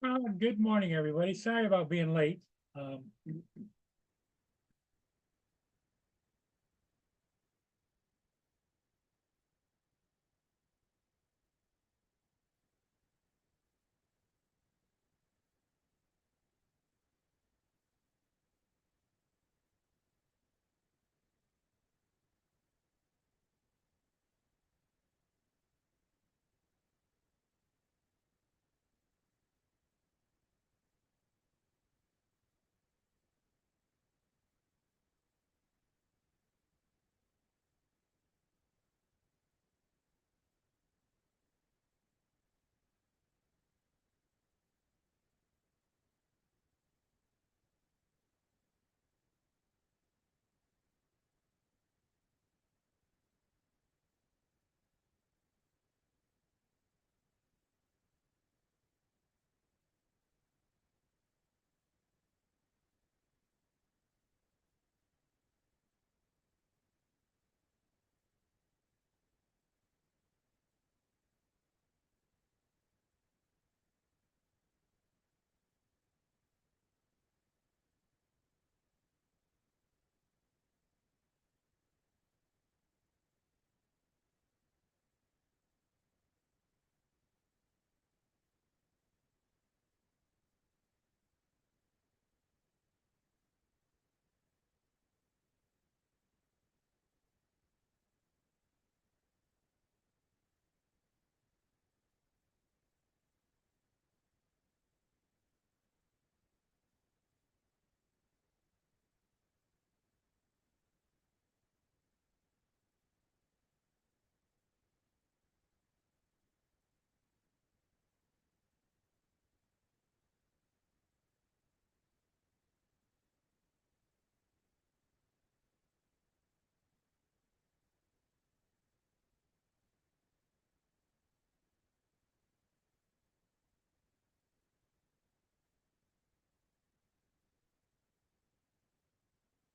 Good morning, everybody. Sorry about being late. Um,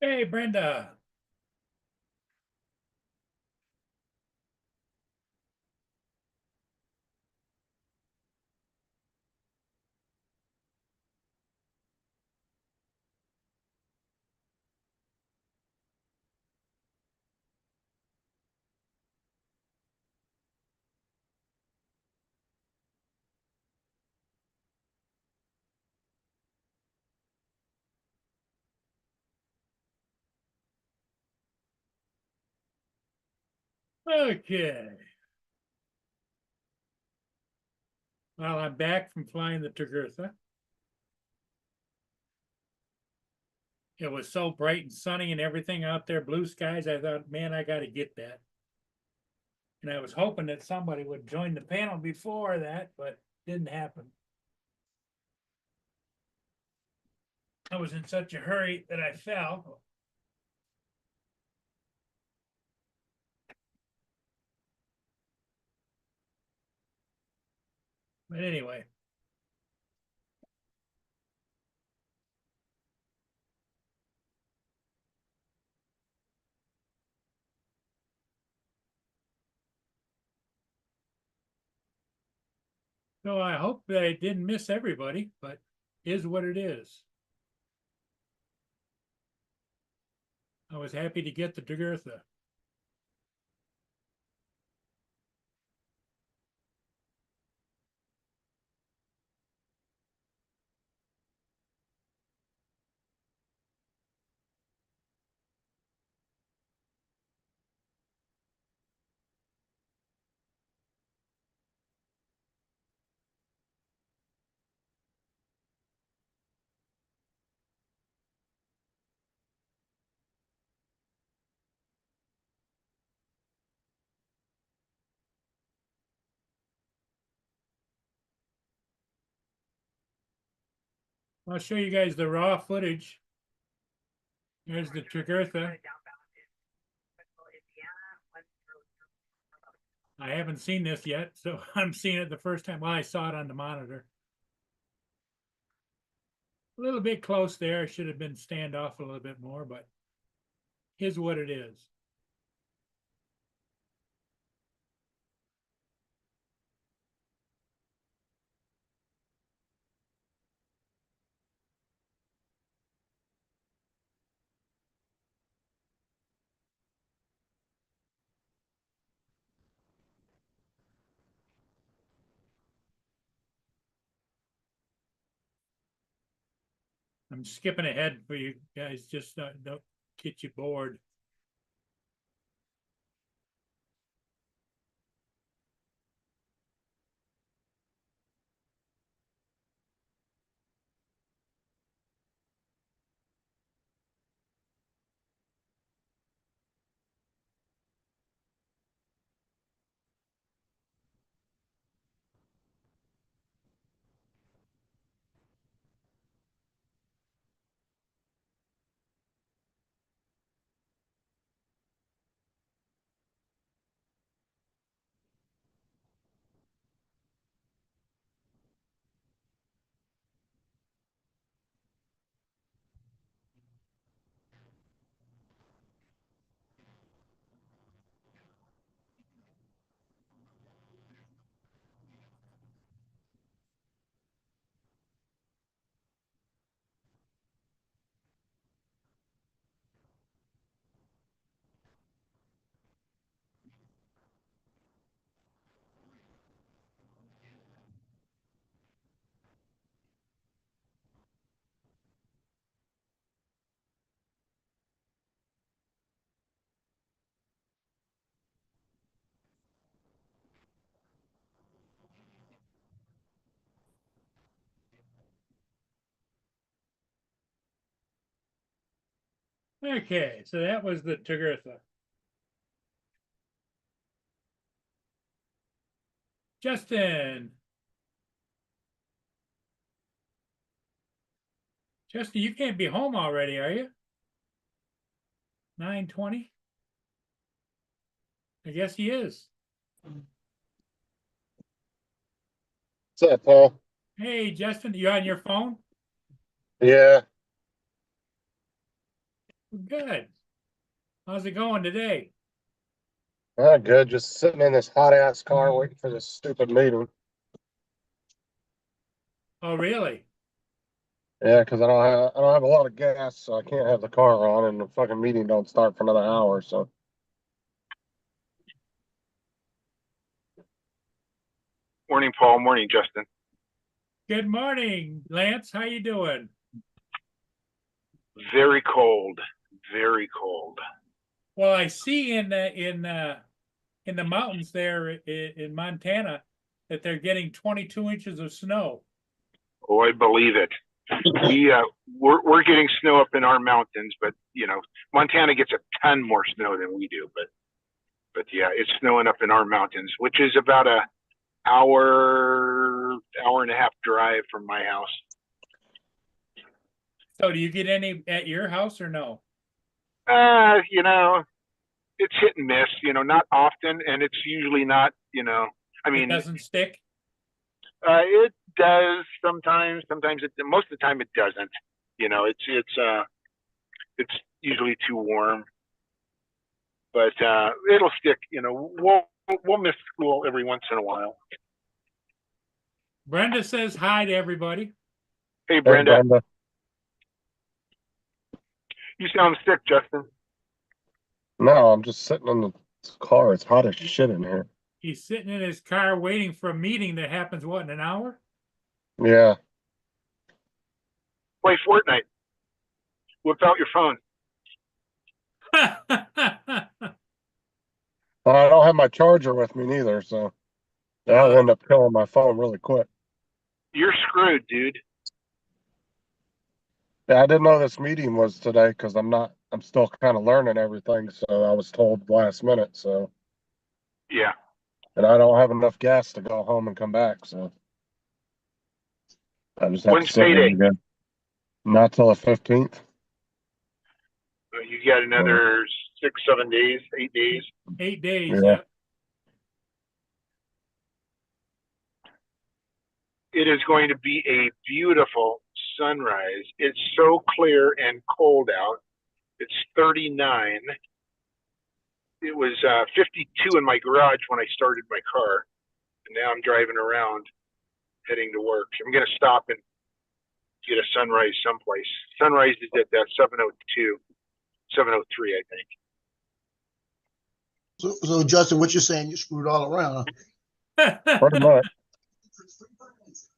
hey, Brenda. Okay. Well, I'm back from flying the Togertha. It was so bright and sunny and everything out there, blue skies. I thought, man, I got to get that. And I was hoping that somebody would join the panel before that, but didn't happen. I was in such a hurry that I fell. But anyway, so I hope that I didn't miss everybody, but is what it is. I was happy to get the Togertha. I'll show you guys the raw footage. Here's the Togertha. I haven't seen this yet, so I'm seeing it the first time. Well, I saw it on the monitor. A little bit close there. I should have been stand off a little bit more, but is what it is. I'm skipping ahead for you guys, just don't get you bored. Okay, so that was the Togertha. Justin. Justin, you can't be home already, are you? 9:20? I guess he is. What's up, Paul? Hey, Justin, you on your phone? Yeah, Good. How's it going today? good. Just sitting in this hot ass car waiting for this stupid meeting. Oh, really? Yeah, because I don't have a lot of gas, so I can't have the car on, and the fucking meeting don't start for another hour. So Morning, Paul. Morning, Justin. Good morning, Lance. How you doing? Very cold. Very cold. Well, I see in the mountains there in Montana that they're getting 22 inches of snow. Oh, I believe it. We're getting snow up in our mountains, but Montana gets a ton more snow than we do. But yeah, it's snowing up in our mountains, which is about a hour and a half drive from my house. So do you get any at your house or no? It's hit and miss. Not often, and it's usually not. I It mean, doesn't stick? it does sometimes. Sometimes most of the time it doesn't. It's usually too warm, but it'll stick. We'll miss school every once in a while. Brenda says hi to everybody. Hey, hey, Brenda, Brenda. you sound sick, Justin. No, I'm just sitting in the car. It's hot as shit in here. He's sitting in his car waiting for a meeting that happens, what, in an hour? Yeah, Play Fortnite. Whip out your phone. I don't have my charger with me neither, so that'll end up killing my phone really quick. You're screwed, dude. Yeah, I didn't know this meeting was today because I'm still kind of learning everything. So I was told last minute. So, Yeah. and I don't have enough gas to go home and come back. So I just have When's to sit there payday? again. Not till the 15th. You got another 6, 7 days, 8 days. 8 days, Yeah. yeah. It is going to be a beautiful sunrise. It's so clear and cold out. It's 39. It was 52 in my garage when I started my car. And now I'm driving around heading to work. I'm going to stop and get a sunrise someplace. Sunrise is at that 7:02, 7:03, I think. So Justin, what you're saying, you screwed all around, huh? Pretty much.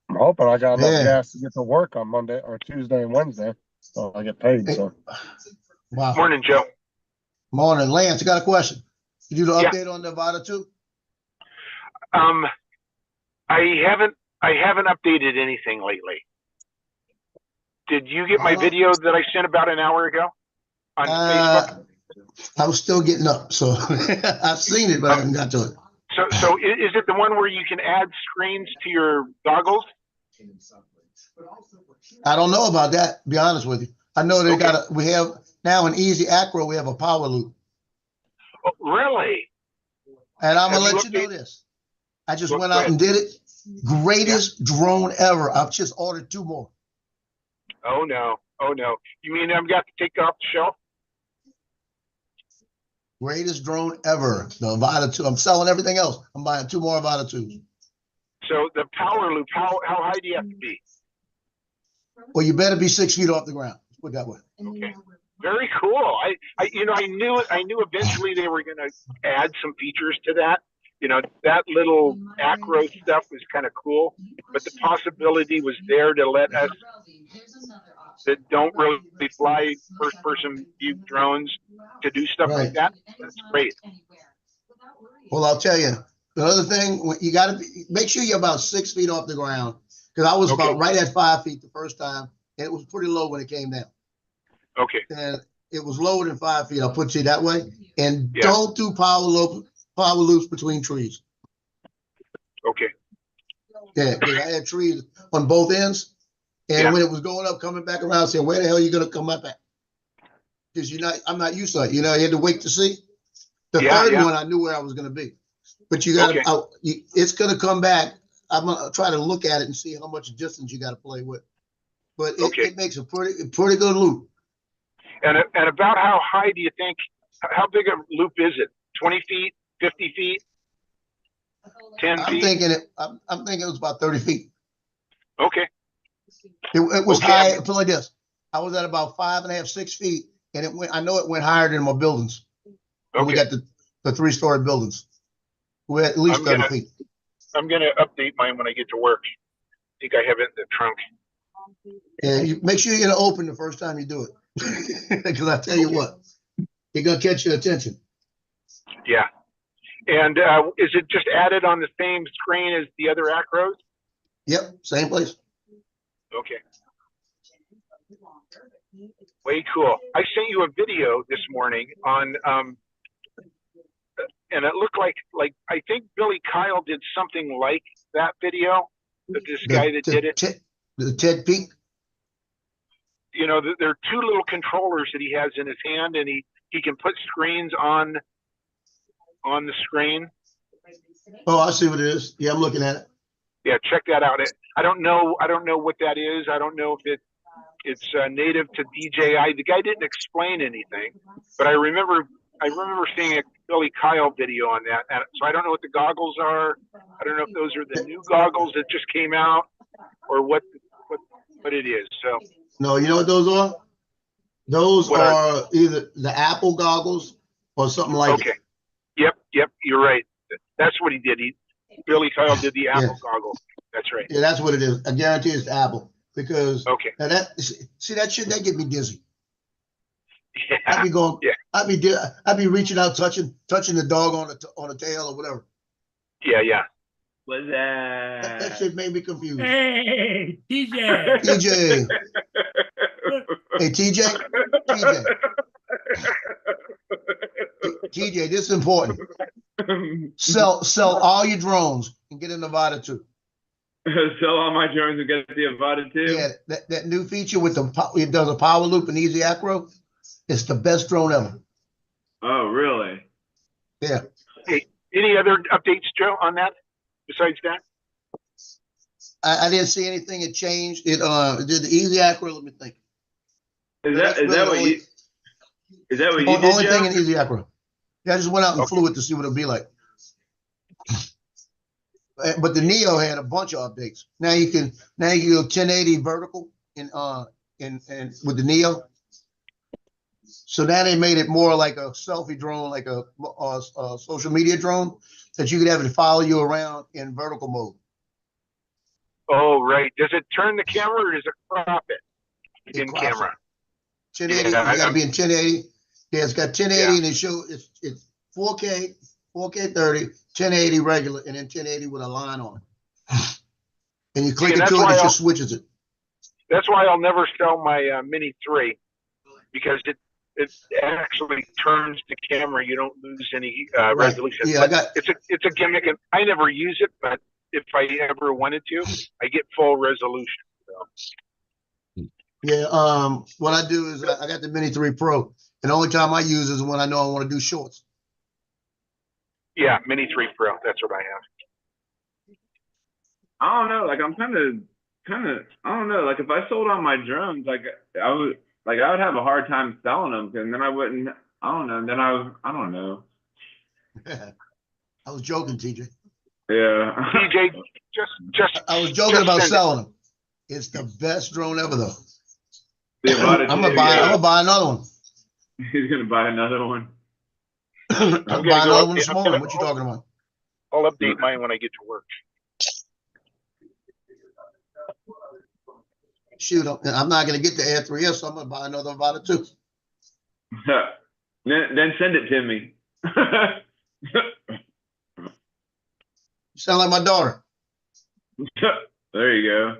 I'm hoping I got enough Yeah. gas to get to work on Monday or Tuesday and Wednesday, so I get paid. So Wow. Morning, Joe. Morning, Lance. I got a question. Did you do the Yeah. update on Nevada too? I haven't updated anything lately. Did you get my Uh, video that I sent about an hour ago on Facebook? I was still getting up, so I've seen it, but I haven't got to it. So is it the one where you can add screens to your goggles? I don't know about that, to be honest with you. I know they Okay. we have now in Easy Acro, we have a power loop. Oh, really? And I'm Have gonna you let you know looked this. I just Go went out ahead. and did it. Greatest drone ever. I've just ordered 2 more. Oh no. You mean I've got to take it off the shelf? Greatest drone ever. The Avata 2. I'm selling everything else. I'm buying 2 more Avata 2s. So the power loop, how high do you have to be? Well, you better be 6 feet off the ground. Let's put it that way. Okay. Very cool. I knew eventually they were going to add some features to that. That little acro stuff was kind of cool, but the possibility was there to let us that don't really fly first-person view drones to do stuff like Right. that. That's great. Well, I'll tell you. The other thing, you got to make sure you're about 6 feet off the ground, because I was Okay. about right at 5 feet the first time, and it was pretty low when it came down. Okay. And it was lower than 5 feet. I'll put you that way. And Yeah. don't do power loops between trees. Okay. Yeah, because I had trees on both ends, and Yeah. when it was going up, coming back around, I said, "Where the hell are you gonna come up at?" Because I'm not used to it. You had to wait to see. The Yeah, third yeah. one, I knew where I was gonna be, but you got to. Okay. It's gonna come back. I'm gonna try to look at it and see how much distance you got to play with. But Okay. it makes a pretty good loop. And about how high do you think? How big a loop is it? 20 feet? 50 feet? 10 I'm feet? thinking it was about 30 feet. Okay. It was Okay, high. Put it like this. I was at about 5.5, 6 feet, and I know it went higher than my buildings. When we Okay. got the 3-story buildings. We're at least 30 feet. I'm gonna update mine when I get to work. I think I have it in the trunk. And you make sure you're gonna open the first time you do it, because I tell you what, you're gonna catch your attention. Yeah. And is it just added on the same screen as the other acros? Yep, same place. Okay. Way cool. I sent you a video this morning on, and it looked like I think Billy Kyle did something like that video. This guy that did it. The Ted Peak. There are 2 little controllers that he has in his hand, and he can put screens on the screen. Oh, I see what it is. Yeah, I'm looking at it. Yeah, check that out. I don't know what that is. I don't know if it's native to DJI. The guy didn't explain anything, but I remember seeing a Billy Kyle video on that. And so I don't know what the goggles are. I don't know if those are the new goggles that just came out, or what it is. So No, you know what those are? Those What are either the Apple goggles or something like okay. it. Yep, you're right. That's what he did. Billy Kyle did the Apple goggle. That's right. Yeah, that's what it is. I guarantee it's Apple, because Okay. now that shit that get me dizzy. Yeah. I'd be going. Yeah. I'd be reaching out, touching the dog on the tail or whatever. Yeah. What's That that? shit made me confused. Hey, TJ. TJ, hey TJ, TJ, this is important. Sell all your drones and get a Nevada too. Sell all my drones and get the Avata too. Yeah, that new feature with it does a power loop and Easy Acro. It's the best drone ever. Oh, really? Yeah. Hey, any other updates, Joe, on that besides that? I didn't see anything that changed. It did the Easy Acro. Let me think. Is that what you did, Only Joe? thing in Easy Acro. Yeah, I just went out and flew it to see what it'd be like. But the Neo had a bunch of updates. Now you can go 1080 vertical in with the Neo. So now they made it more like a selfie drone, like a social media drone, that you could have it follow you around in vertical mode. Oh, right. Does it turn the camera or does it crop it It in crops it. camera? 1080, Yeah, you gotta be in 1080. Yeah, it's got 1080 Yeah. and it show it's 4K, 4K 30, 1080 regular, and then 1080 with a line on it. And you click and it that's to it, why it I'll- just switches it. That's why I'll never sell my Mini 3 because it actually turns the camera. You don't lose any Right. resolution. Yeah, But I got it's a gimmick, and I never use it. But if I ever wanted to, I get full resolution. So. yeah. What I do is I got the Mini 3 Pro, and the only time I use is when I know I want to do shorts. Yeah, Mini 3 Pro. That's what I have. I don't know. Like I'm kind of. I don't know. Like if I sold all my drones, like I would have a hard time selling them, and then I wouldn't. I don't know. And then I don't know. I was joking, TJ. Yeah. TJ, just. I was joking just about send it. selling them. It's the best drone ever, though. The Avata I'm gonna 2, buy. yeah. I'm gonna buy another one. He's gonna buy another one. I'm gonna buying go another up one the- this I'm morning. gonna- What you talking about? I'll update mine when I get to work. Shoot, I'm not gonna get the Air 3S, so I'm gonna buy another Avata 2. Then send it to me. You sound like my daughter. There you go.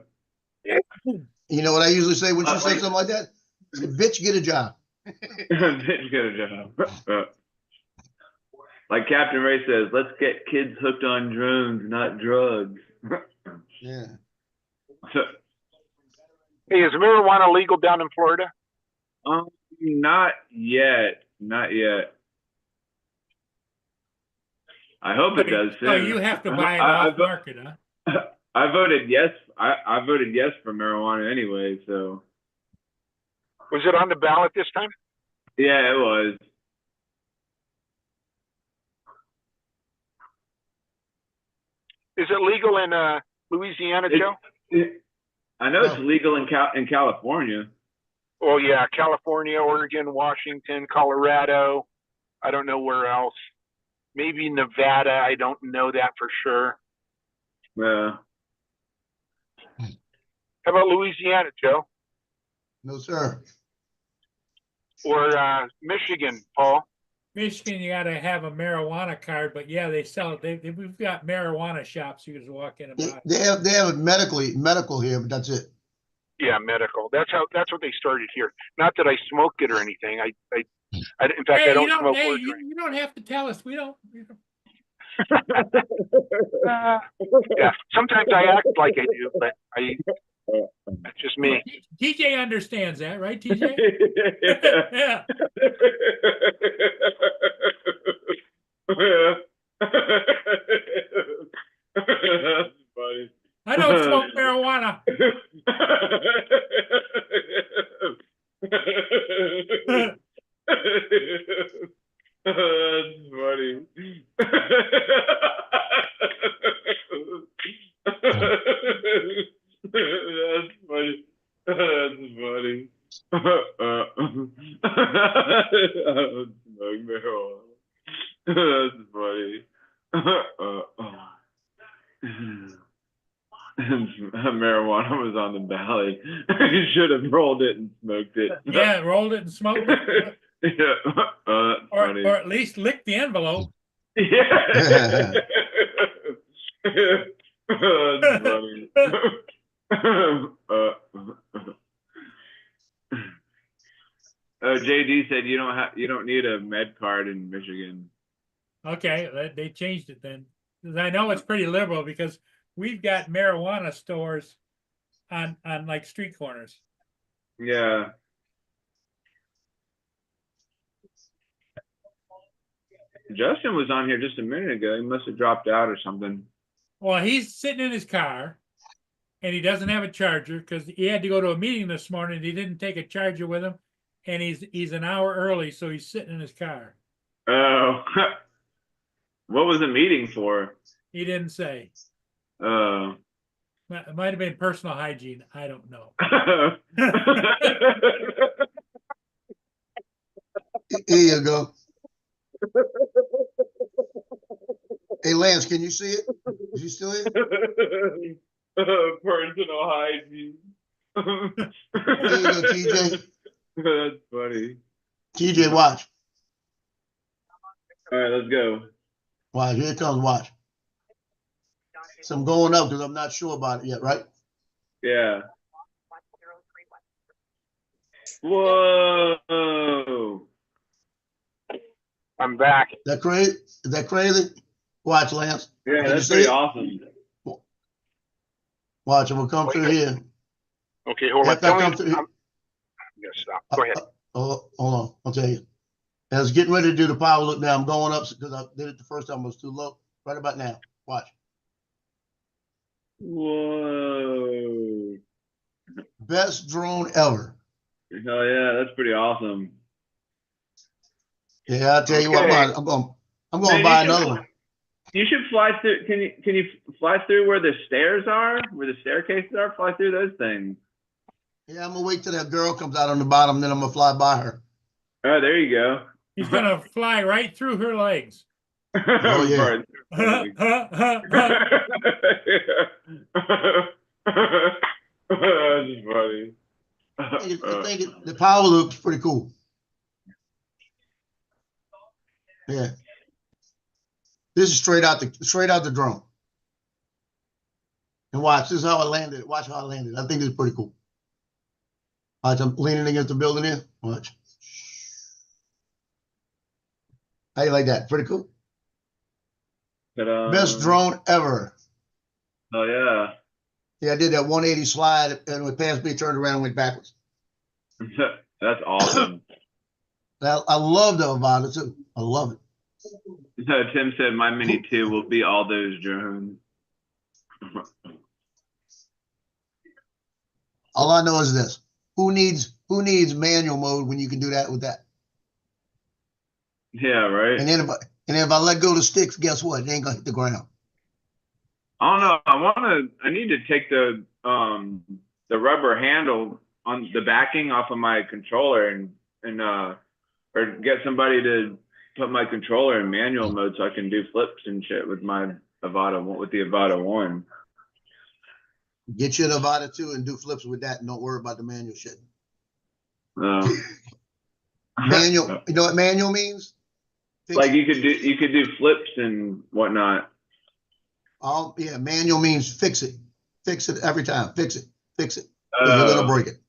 You know what I usually say when she says something like that? I say, bitch, get a job. Bitch, get a job. Like Captain Ray says, let's get kids hooked on drones, not drugs. Yeah. Hey, is marijuana legal down in Florida? Not yet. Not yet. I hope it does soon. So you have to buy it I off market, huh? I voted yes. I voted yes for marijuana anyway. So Was it on the ballot this time? yeah, it was. Is it legal in Louisiana, Joe? I know it's legal in California. Oh yeah, California, Oregon, Washington, Colorado. I don't know where else. Maybe Nevada. I don't know that for sure. Yeah. How about Louisiana, Joe? No, sir. Or Michigan, Paul? Michigan, you gotta have a marijuana card, but yeah, they sell it. We've got marijuana shops you can walk in and buy. They have it medical here, but that's it. Yeah, medical. That's what they started here. Not that I smoke it or anything. In fact, Hey, I don't smoke hey, or drink. you don't have to tell us. We don't. Yeah, sometimes I act like I do, but that's just me. TJ understands that, right, TJ? Yeah. That's funny. I don't smoke marijuana. That's funny. That's funny. That's funny. Smoke marijuana. That's funny. Marijuana was on the ballot. You should have rolled it and smoked it. Yeah, rolled it and smoked it. Yeah. That's funny. Or at least licked the envelope. Yeah. That's funny. JD said you don't need a med card in Michigan. Okay, they changed it then. 'Cause I know it's pretty liberal because we've got marijuana stores on like street corners. Yeah. Justin was on here just a minute ago. He must have dropped out or something. Well, he's sitting in his car and he doesn't have a charger because he had to go to a meeting this morning. He didn't take a charger with him, and he's an hour early, so he's sitting in his car. Oh. What was the meeting for? He didn't say. Oh. It might have been personal hygiene. I don't know. Here you go. Hey, Lance, can you see it? Is he still here? Personal hygiene. There you go, TJ. That's funny. TJ, watch. All right, let's go. Watch. Here it comes. Watch. So I'm going up because I'm not sure about it yet, right? Yeah. Whoa. I'm back. That crazy? Is that crazy? Watch, Lance. Yeah, Can you that's see pretty it? awesome. Watch, I'm gonna come through here. Okay, hold on. After I Tell me, come through, I'm gonna stop. Go ahead. hold on. I'll tell you. I was getting ready to do the power look now. I'm going up because I did it the first time. It was too low. Right about now. Watch. Whoa. Best drone ever. Hell yeah, that's pretty awesome. Yeah, I'll tell you what, Okay. I'm going Man, to buy another one. You should fly through. Can you fly through where the stairs are, where the staircases are? Fly through those things. Yeah, I'm gonna wait till that girl comes out on the bottom, then I'm gonna fly by her. Oh, there you go. He's gonna fly right through her legs. Oh, yeah. Right. That's funny. I think the power loop's pretty cool. Yeah. This is straight out the drone. And watch, this is how I landed. Watch how I landed. I think this is pretty cool. Watch, I'm leaning against the building here. Watch. How you like that? Pretty cool. Best drone ever. Oh yeah. Yeah, I did that 180 slide and it passed me, turned around and went backwards. That's awesome. I love the Avata too. I love it. Tim said my Mini 2 will be all those drones. All I know is this. Who needs manual mode when you can do that with that? Yeah, right. And then if I let go of the sticks, guess what? It ain't gonna hit the ground. I don't know. I need to take the rubber handle on the backing off of my controller and or get somebody to put my controller in manual mode so I can do flips and shit with my Avata, with the Avata 1. Get you an Avata 2 and do flips with that, and don't worry about the manual shit. Manual, you know what manual means? Like you could do flips and whatnot. Yeah, manual means fix it. Fix it every time. Fix it. Fix it. Oh. You're gonna break it.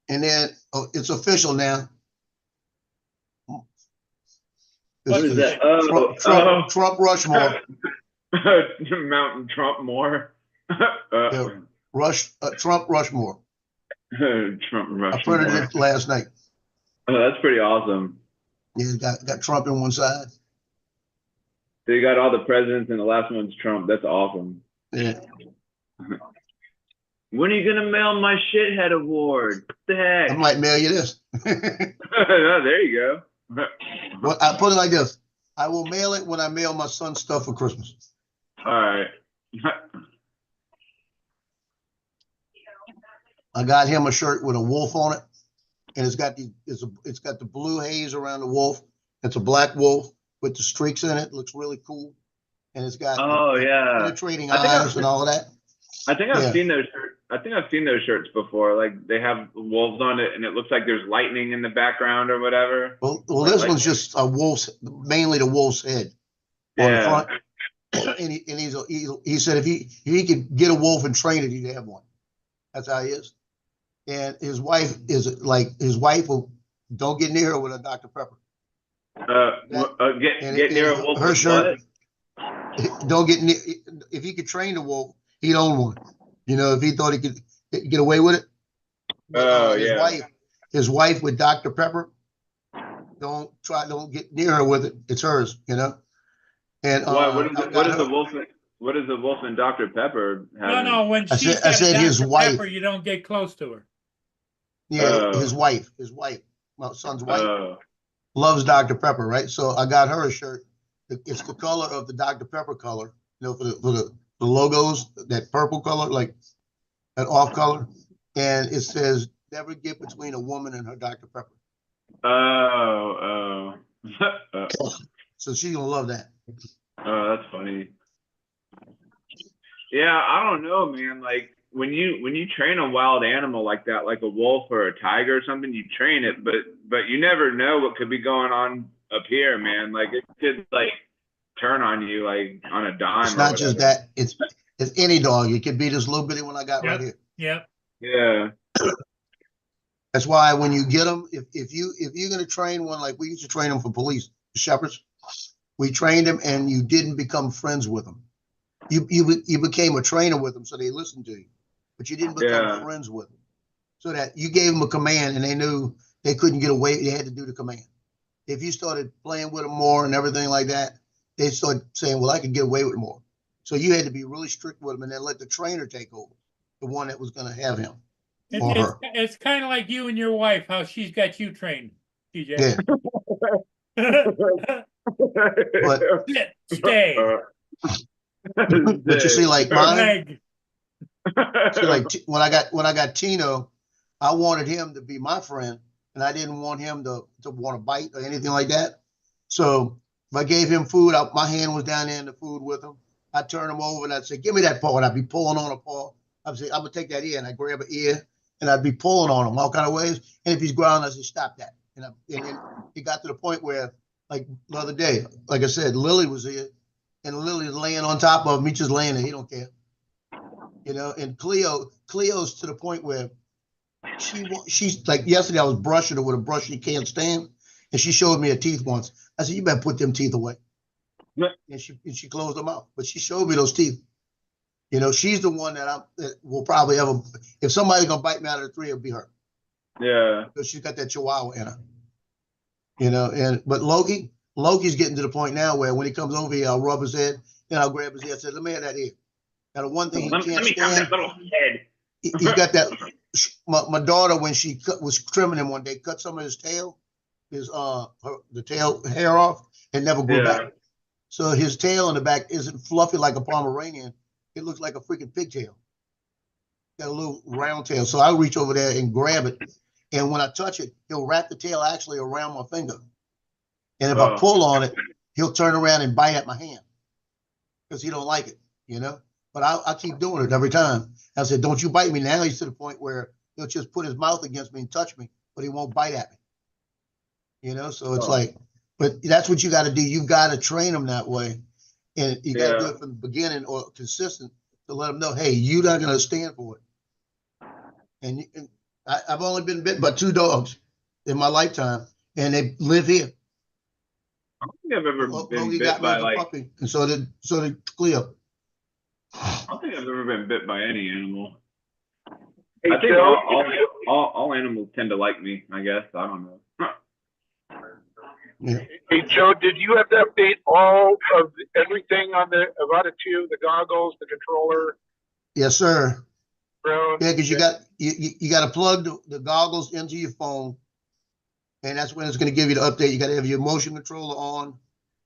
And then it's official now. What is that? Trump Rushmore. Mountain Trump more. Trump Rushmore. Trump Rushmore. I printed it last night. Oh, that's pretty awesome. Yeah, got Trump on one side. So you got all the presidents and the last one's Trump. That's awesome. Yeah. When are you gonna mail my shithead award? What the heck? I might mail you this. Oh, there you go. Well, I put it like this. I will mail it when I mail my son's stuff for Christmas. All right. I got him a shirt with a wolf on it, and it's got the blue haze around the wolf. It's a black wolf with the streaks in it. Looks really cool, and it's got penetrating eyes and all of that. I think I've seen those shirts. I think I've seen those shirts before. Like they have wolves on it, and it looks like there's lightning in the background or whatever. Well, this one's just a wolf's, mainly the wolf's head on the front. And he said if he could get a wolf and train it, he'd have one. That's how he is. And his wife will don't get near her with a Dr. Pepper. Get near a wolf. Her shirt. Don't get near. If he could train the wolf, he'd own one. You know, if he thought he could get away with it. His wife with Dr. Pepper. Don't get near her with it. It's hers. You know. And what is the wolf? What does the wolf and Dr. Pepper have? No. When I said his wife. Pepper, you don't get close to her. Yeah, his wife, my son's wife, loves Dr. Pepper, right? So I got her a shirt. It's the color of the Dr. Pepper color, you know, for the logos, that purple color, like that off color, and it says "Never get between a woman and her Dr. Pepper." Oh. So she's gonna love that. Oh, that's funny. Yeah, I don't know, man. Like when you train a wild animal like that, like a wolf or a tiger or something, you train it, but you never know what could be going on up here, man. Like it could like turn on you like on a dime. It's or not just whatever. that. It's any dog. It could be this little bitty one I got right Yep. here. Yep. Yeah. That's why when you get them, if you're gonna train one like we used to train them for police shepherds, we trained them and you didn't become friends with them. You became a trainer with them, so they listened to you, but you didn't become Yeah. friends with them. So that you gave them a command and they knew they couldn't get away. They had to do the command. If you started playing with them more and everything like that, they started saying, "Well, I could get away with more." So you had to be really strict with them and then let the trainer take over, the one that was going to have him or her. It's kind of like you and your wife, how she's got you trained, TJ. Yeah. But Sit, stay. but you see, like mine, Leg. see, like when I got Tino, I wanted him to be my friend, and I didn't want him to want to bite or anything like that. So if I gave him food, my hand was down there in the food with him. I'd turn him over and I'd say, "Give me that paw," and I'd be pulling on a paw. I'd say, "I'm gonna take that ear," and I'd grab an ear and I'd be pulling on him all kind of ways. And if he's growling, I'd say, "Stop that." And then it got to the point where, like the other day, like I said, Lily was here, and Lily's laying on top of me, just laying there. He don't care, And Cleo's to the point where she's like yesterday. I was brushing her with a brush she can't stand, and she showed me her teeth once. I said, "You better put them teeth away." And she closed them out, but she showed me those teeth. She's the one that will probably ever. If somebody's gonna bite me out of the three, it'll be her. Yeah. Because she's got that Chihuahua in her. But Loki's getting to the point now where when he comes over here, I'll rub his head, and I'll grab his ear. I said, "Let me have that ear." Now the one thing he can't Let me have stand, that little head. he's got that. My daughter, when she was trimming him one day, cut some of his tail, the tail hair off, and never grew back. So his tail in the back isn't fluffy like a Pomeranian. It looks like a freaking pigtail. Got a little round tail. So I reach over there and grab it. And when I touch it, he'll wrap the tail actually around my finger. And if I pull on it, he'll turn around and bite at my hand because he don't like it, But I keep doing it every time. I said, "Don't you bite me." Now he's to the point where he'll just put his mouth against me and touch me, but he won't bite at me. So it's like, but that's what you got to do. You got to train him that way. And you got to do it from the beginning or consistent to let them know, hey, you're not going to stand for it. And I've only been bitten by 2 dogs in my lifetime, and they live here. I don't think I've ever been Logie bit got me by as a like. puppy, and so did Cleo. I don't think I've ever been bit by any animal. Hey, I think Joe, all animals tend to like me. I guess I don't know. Yeah. hey, Joe, did you have to update all of everything on the Avata 2, the goggles, the controller, Yes, sir. drone? Yeah, because you got to plug the goggles into your phone, and that's when it's going to give you the update. You got to have your motion controller on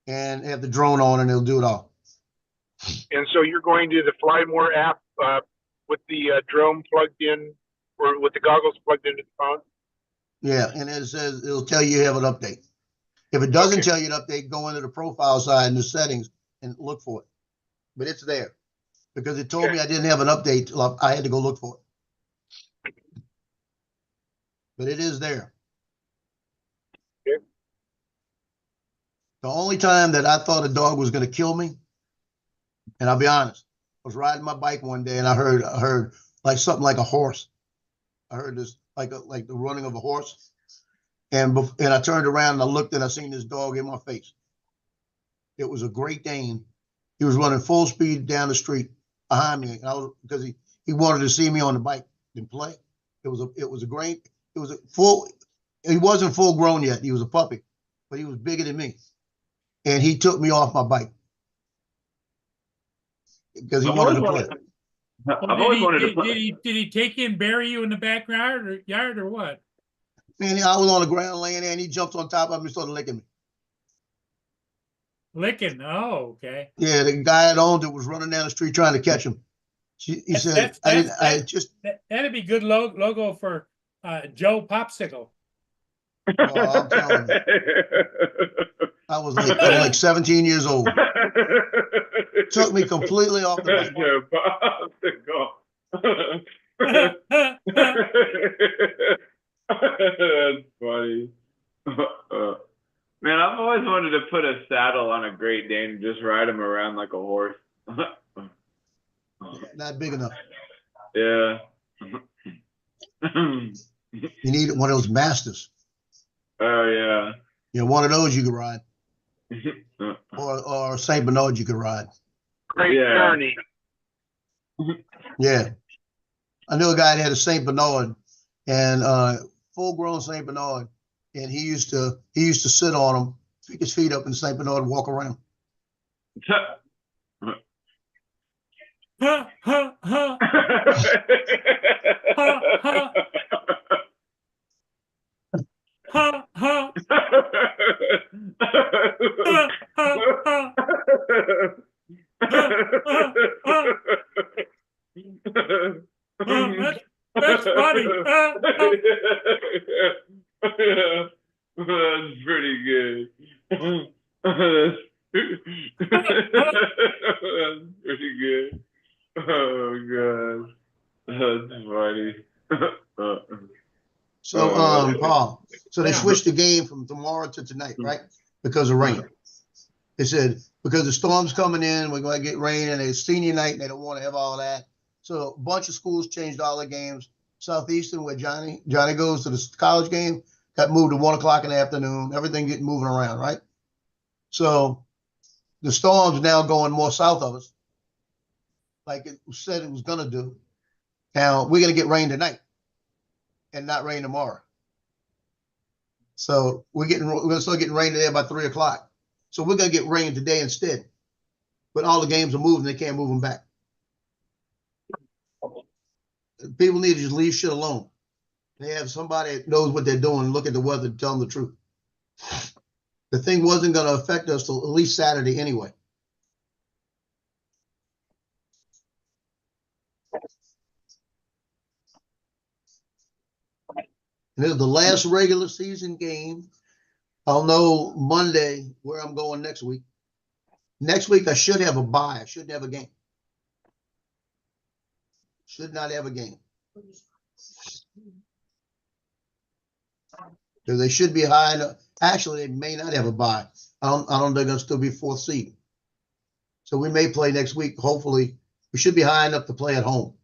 and have the drone on, and it'll do it all. And so you're going to the Flymore app with the drone plugged in, or with the goggles plugged into the phone? Yeah, and it says it'll tell you have an update. If it doesn't tell you an update, go into the profile side in the settings and look for it. But it's there because it told me I didn't have an update. I had to go look for it. But it is there. Okay. The only time that I thought a dog was going to kill me, and I'll be honest, I was riding my bike one day and I heard like something like a horse. I heard this like the running of a horse. And I turned around and I looked and I seen this dog in my face. It was a Great Dane. He was running full speed down the street behind me, and because he wanted to see me on the bike and play. He wasn't full grown yet. He was a puppy, but he was bigger than me, and he took me off my bike because he wanted to play. I've always wanted to play. Did he take you and bury you in the backyard or what? Man, I was on the ground laying there, and he jumped on top of me and started licking me. Licking? Oh, okay. Yeah, the guy that owned it was running down the street trying to catch him. He said, that'd be good logo for Joe Popsicle. I'm telling I was like 17 years old. Took me completely off the bike. That's funny. Man, I've always wanted to put a saddle on a Great Dane and just ride him around like a horse. Not big enough. Yeah. You need one of those masters. Oh You know, one of those you could ride, yeah. or Saint Bernard you could ride. Great Yeah. journey. Yeah, I knew a guy that had a Saint Bernard, and full-grown Saint Bernard, and he used to sit on him, pick his feet up in Saint Bernard, and walk around. Ha, ha, ha. Ha, ha. That's funny. That's pretty good. That's pretty good. Oh god. That's funny. So, Paul, so they switched the game from tomorrow to tonight, right? Because of rain. They said, because the storm's coming in, we're going to get rain, and it's senior night, and they don't want to have all that. So a bunch of schools changed all their games. Southeastern, where Johnny goes to the college game, got moved to 1 o'clock in the afternoon. Everything getting moving around, right? So the storm's now going more south of us, like it said it was going to do. Now we're going to get rain tonight and not rain tomorrow. So we're going to start getting rain today by 3 o'clock. So we're going to get rain today instead. But all the games are moving. They can't move them back. People need to just leave shit alone. They have somebody that knows what they're doing, look at the weather, tell them the truth. The thing wasn't going to affect us till at least Saturday anyway. And this is the last regular season game. I'll know Monday where I'm going next week. Next week, I should have a bye. I shouldn't have a game. Should not have a game. Because they should be high enough. Actually, they may not have a bye. I don't know they're going to still be 4th seed. So we may play next week. Hopefully, we should be high enough to play at home.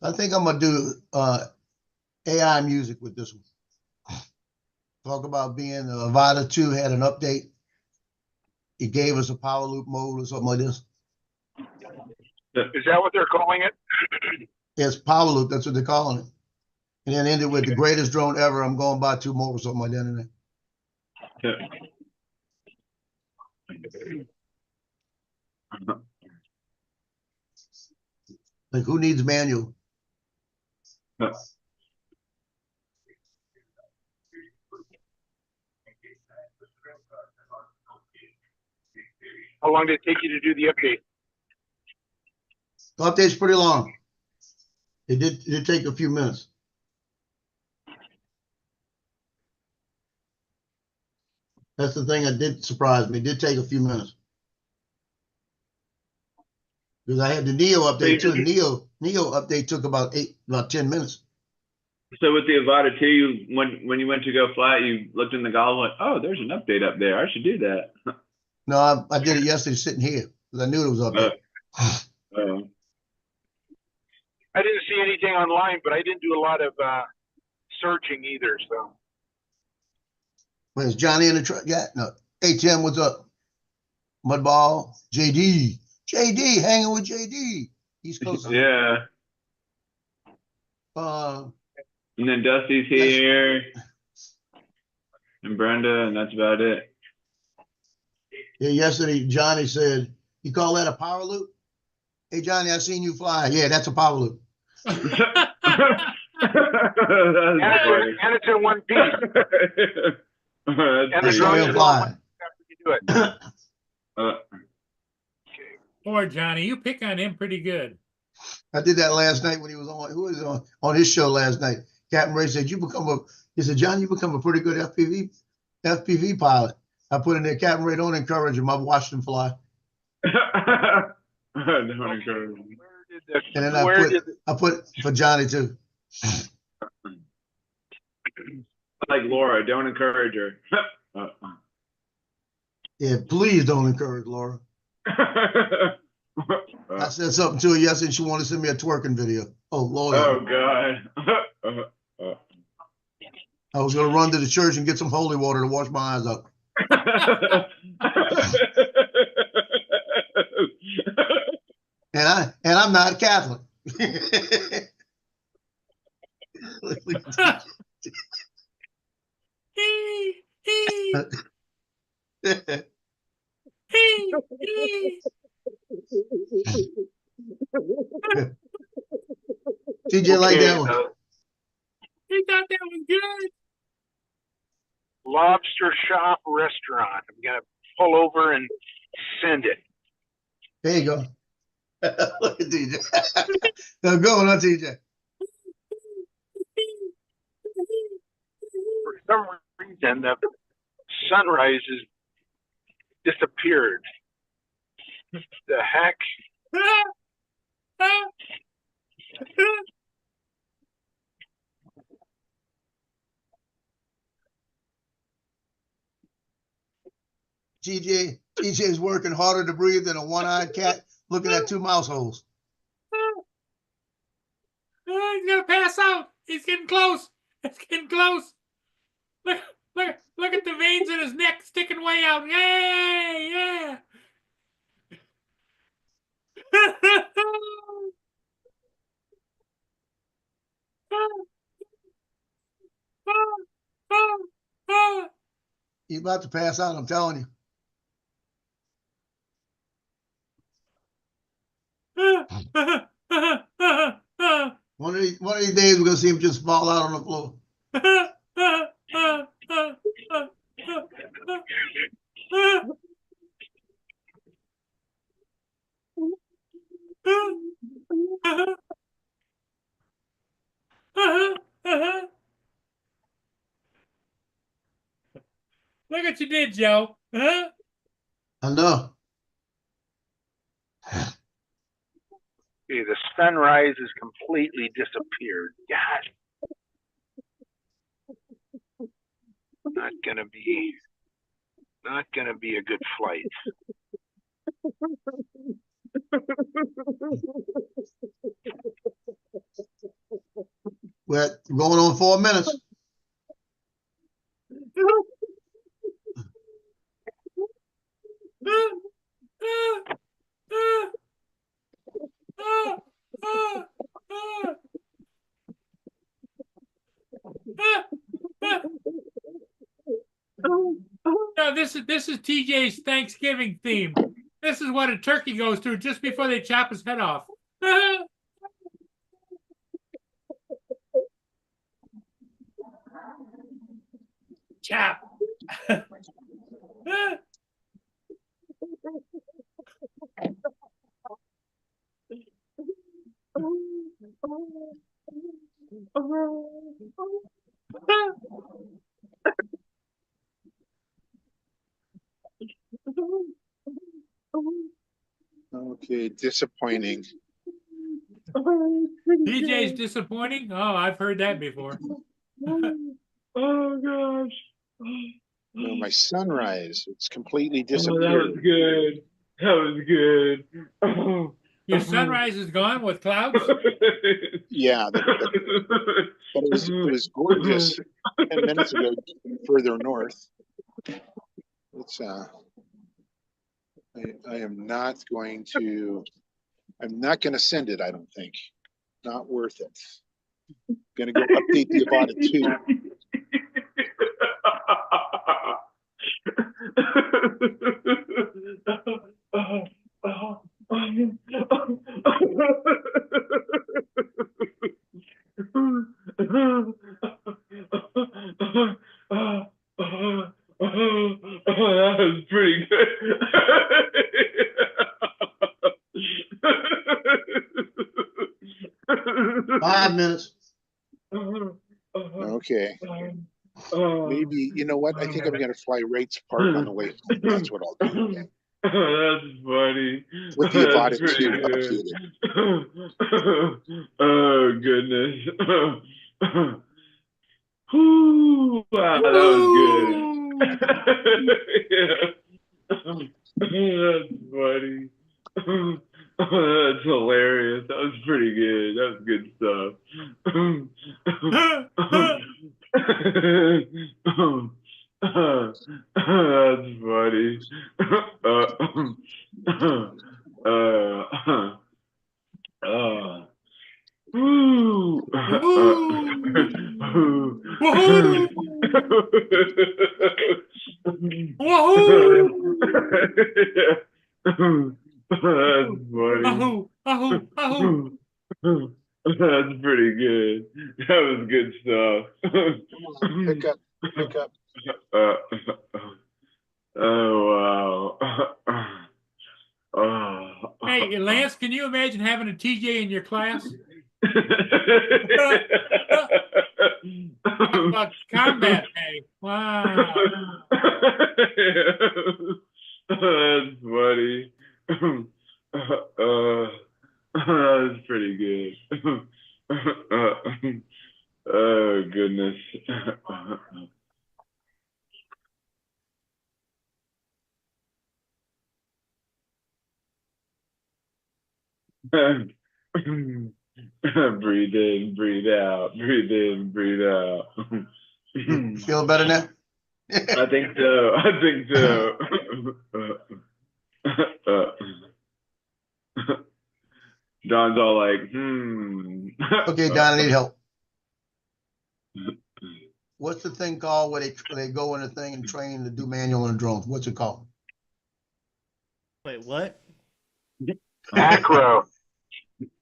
I think I'm going to do AI music with this one. Talk about being Avata 2 had an update. It gave us a power loop mode or something like this. Is that what they're calling it? It's power loop. That's what they're calling it. And then ended with the greatest drone ever. I'm going by 2 more or something like that in there. Like, who needs manual? How long did it take you to do the update? The update's pretty long. It did take a few minutes. That's the thing that did surprise me. It did take a few minutes. Because I had the Neo update too. Neo update took about 10 minutes. So with the Avata 2, when you went to go fly, you looked in the goggle and went, oh, there's an update up there. I should do that. No, I did it yesterday sitting here because I knew it was up there. I didn't see anything online, but I didn't do a lot of searching either. So Where's Johnny in the truck? Yeah, no. Hey, Tim, what's up? Mudball, JD, hanging with JD. East Coast. Yeah. And then Dusty's here, and Brenda, and that's about it. Yeah, yesterday Johnny said, "You call that a power loop?" Hey, Johnny, I seen you fly. Yeah, that's a power loop. That's And funny. it's in one piece. That's And the pretty Show drone him good. fly. after you do it. Poor Johnny, you pick on him pretty good. I did that last night when he was on his show last night. Captain Ray said, he said, John, you become a pretty good FPV pilot. I put in there, Captain Ray, don't encourage him. I've watched him fly. Don't encourage me. And then Where did I put for Johnny too. Like Laura, don't encourage her. Yeah, please don't encourage Laura. I said something to her yesterday. She wanted to send me a twerking video. Oh, Lord. Oh God. I was going to run to the church and get some holy water to wash my eyes out. And I'm not Catholic. TJ like that one. He thought that was good. Lobster Shop Restaurant. I'm gonna pull over and send it. There you go. Look at TJ. Now go on, TJ. For some reason, the sunrise has disappeared. The heck? TJ is working harder to breathe than a one-eyed cat looking at two mouse holes. He's gonna pass out. He's getting close. It's getting close. Look at the veins in his neck sticking way out. Yay! Yeah. He's about to pass out, I'm telling you. One of these days, we're gonna see him just fall out on the floor. Look what you did, Joe. Huh? I know. Okay, the sunrise has completely disappeared. God. Not gonna be a good flight. We're going on 4 minutes. No, this is TJ's Thanksgiving theme. This is what a turkey goes through just before they chop his head off. Chop. Okay, disappointing. TJ's disappointing? Oh, I've heard that before. Oh gosh. Oh, my sunrise, it's completely Oh, that was disappeared. good. That was good. Oh. Your sunrise is gone with clouds? Yeah, but it was gorgeous 10 minutes ago further north. It's I'm not going to send it, I don't think. Not worth it. Gonna go update the Avata 2. 5 minutes. Okay, maybe, you know what? I think I'm gonna fly Wright's Park on the way home. That's what I'll do. That's funny. With the That's Avata pretty 2 good. updated. Oh goodness. Whew, wow, that was good. Yeah. That's funny. That's hilarious. That was pretty good. That was good stuff. That's funny. Woo. Woohoo! Woohoo! That's funny. Ahoo! Ahoo! Ahoo! That's pretty good. That was good stuff. Pick up, pick up. Oh wow. Oh. Hey, Lance, can you imagine having a TJ in your class? Talk about combat pay. Wow. That's funny. That's pretty good. Oh goodness. Breathe in, breathe out, breathe in, breathe out. You feel better now? I think so. I think so. Don's all like, Okay, Don, I need help. What's the thing called where they go in the thing and train to do manual on drones? What's it called? Wait, what? Acro.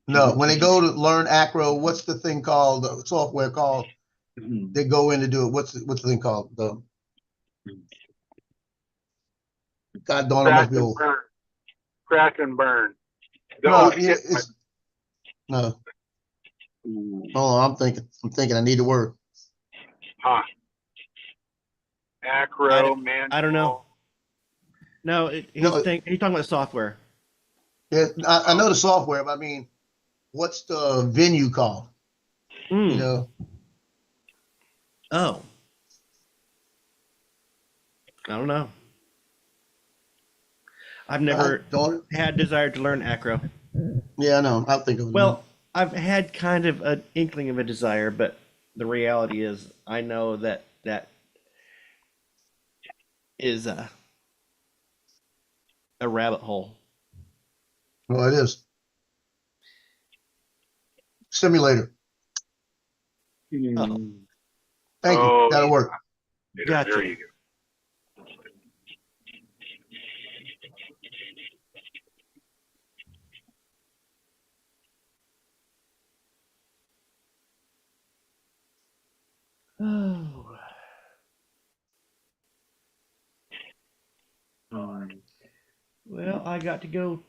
No, when they go to learn Acro, what's the thing called, the software called? They go in to do it. What's the thing called? God darn, it must Crack be and old. burn. Crack and burn. The No, old kit- no. Hold on, I'm thinking I need the word. Huh. Acro, man. I don't know. No, he's No, talking about software. Yeah, I know the software, but I mean, what's the venue called? Hmm. You know, Oh. I don't know. I've never don't. had desire to learn acro. Yeah, I know. I'll think of it. Well, I've had kind of an inkling of a desire, but the reality is I know that is a rabbit hole. Well, it is simulator. Oh. Thank Oh, you. That'll work. Gotcha. There you go. Oh. Well, I got to go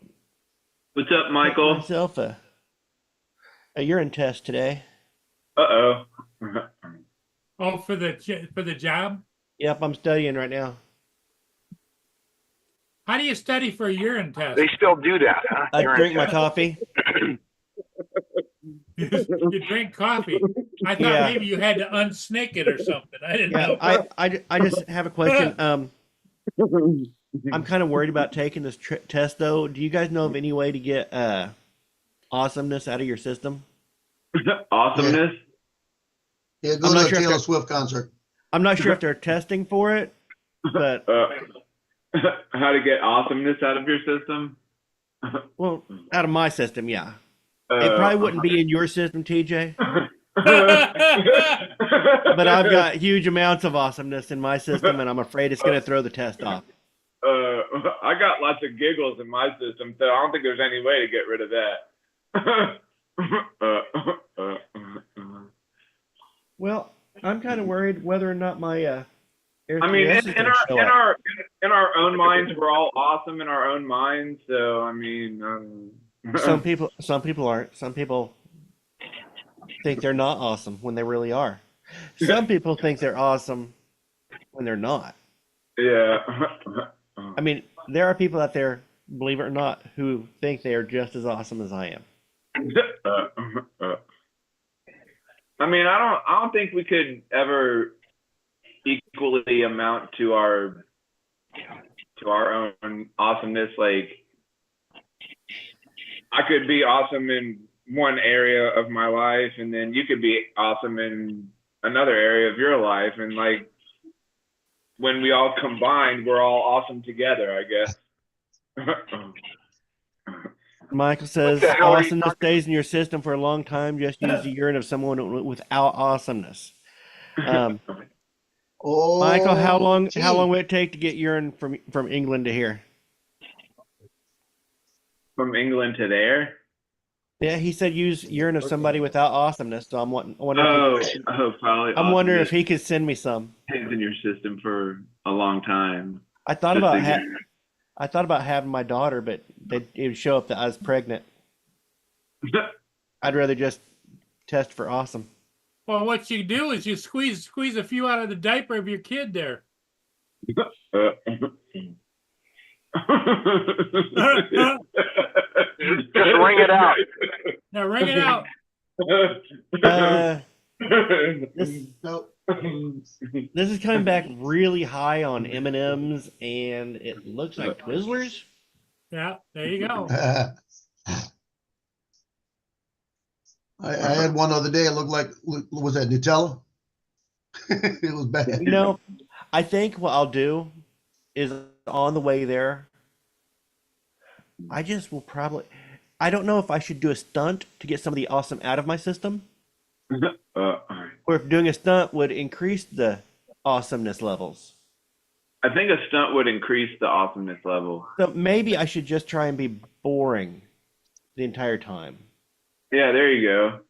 What's up, take Michael? myself a urine test today. Uh-oh. Oh, for the job? Yep, I'm studying right now. How do you study for a urine test? They still do that, huh? I Urine drink my test. coffee. You drink coffee. I thought Yeah. maybe you had to unsnick it or something. I didn't know. Yeah, I just have a question. I'm kind of worried about taking this test though. Do you guys know of any way to get awesomeness out of your system? Awesomeness? Yeah, go I'm to not a sure if Taylor they're- Swift concert. I'm not sure if they're testing for it, but How to get awesomeness out of your system? well, out of my system, yeah. It probably wouldn't be in your system, TJ, but I've got huge amounts of awesomeness in my system, and I'm afraid it's going to throw the test off. I got lots of giggles in my system, so I don't think there's any way to get rid of that. Well, I'm kind of worried whether or not my I mean, Everything else is in gonna our show in up. our in our own minds, we're all awesome in our own minds. So I mean, Some people aren't. Some people think they're not awesome when they really are. Some people think they're awesome when they're not. yeah. I mean, there are people out there, believe it or not, who think they are just as awesome as I am. I mean, I don't think we could ever equally amount to our own awesomeness. Like, I could be awesome in one area of my life, and then you could be awesome in another area of your life, and like when we all combine, we're all awesome together, I guess. Michael says, the hell are you awesomeness talking stays in your system for a long time. Just use the urine of someone without awesomeness. Oh, Michael, how long gee. would it take to get urine from England to here? From England to there. Yeah, he said use urine of somebody without awesomeness. So I'm wondering Probably. I'm wondering if awesomeness he could send me some. stays in your system for a long time. I thought Just about to I thought about having my daughter, but it would show up that I was pregnant. I'd rather just test for awesome. Well, what you do is you squeeze a few out of the diaper of your kid there. Just ring it out. Now ring it out. This No. this is coming back really high on M&Ms, and it looks like Twizzlers. Yeah, there you go. I had one the other day. It looked like, was that Nutella? It was bad. You know, I think what I'll do is on the way there, I just will probably. I don't know if I should do a stunt to get some of the awesome out of my system, or if doing a stunt would increase the awesomeness levels. I think a stunt would increase the awesomeness level. So maybe I should just try and be boring the entire time. Yeah, there you go.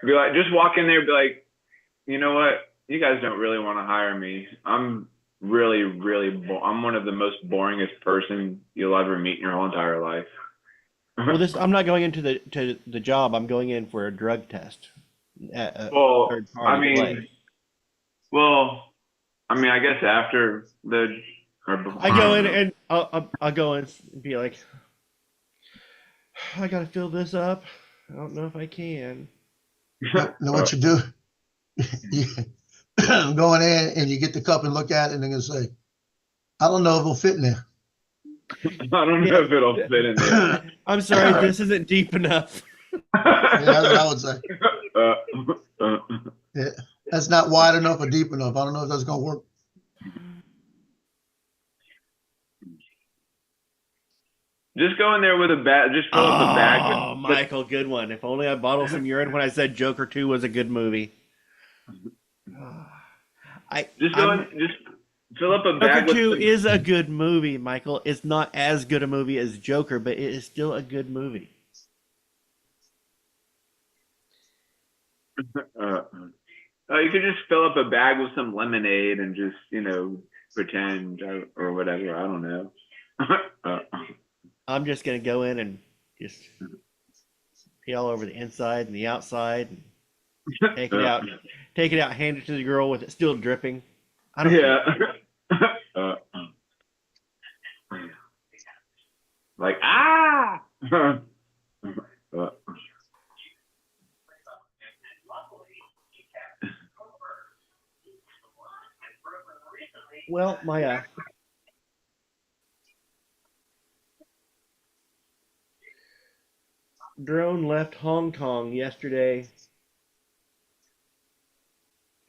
Be like, just walk in there, and be like, you know what? You guys don't really want to hire me. I'm really, I'm one of the most boringest person you'll ever meet in your whole entire life. Well, I'm not going into the job. I'm going in for a drug test. At a Well, third-party I mean, place. I guess after the. I go in and I'll go in and be like, I gotta fill this up. I don't know if I can. Know what you do? You go in there and you get the cup and look at it and they're gonna say, I don't know if it'll fit in there. I don't know if it'll fit in there. I'm sorry, this isn't deep enough. Yeah, that's what I would say. Uh, Yeah, that's not wide enough or deep enough. I don't know if that's gonna work. Just go in there with a bag. Just fill up a bag. Oh, Michael, good one. If only I bottled some urine when I said Joker 2 was a good movie. Just fill up a bag. Joker 2 with is a good movie, Michael. It's not as good a movie as Joker, but it is still a good movie. You could just fill up a bag with some lemonade and just, pretend or whatever. I don't know. I'm just going to go in and just pee all over the inside and the outside. And take it out, hand it to the girl with it still dripping. I don't care. Like, ah! Well, my drone left Hong Kong yesterday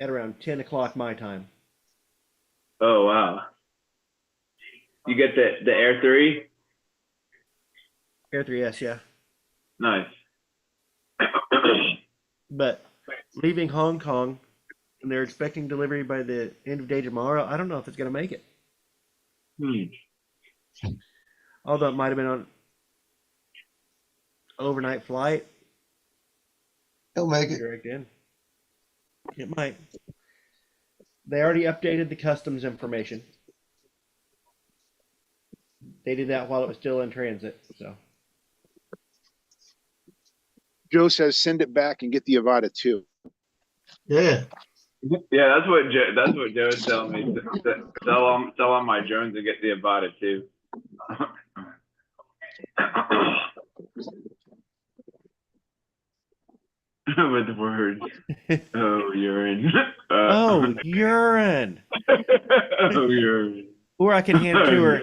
at around 10 o'clock my time. Oh, wow. You get the Air 3? Air 3S, yeah. Nice. But leaving Hong Kong, and they're expecting delivery by the end of day tomorrow. I don't know if it's going to make it. Although it might have been on overnight flight. He'll make it. Direct in. It might. They already updated the customs information. They did that while it was still in transit. So Joe says send it back and get the Avata too. Yeah. Yeah, that's what Joe was telling me. Sell on my drones and get the Avata too. With words. Oh, urine. oh, urine. Oh, urine. Or I can hand it to her.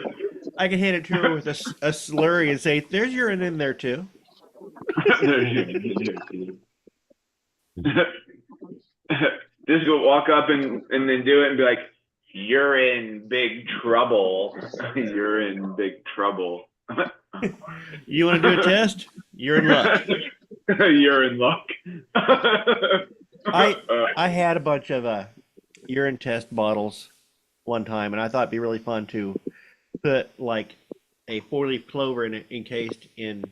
I can hand it to her with a slurry and say, "There's urine in there too." There's urine in there too. Just go walk up and then do it and be like, "You're in big trouble. You're in big trouble." You want to do a test? You're in luck. You're in luck. I had a bunch of urine test bottles one time, and I thought it'd be really fun to put like a 4-leaf clover in it, encased in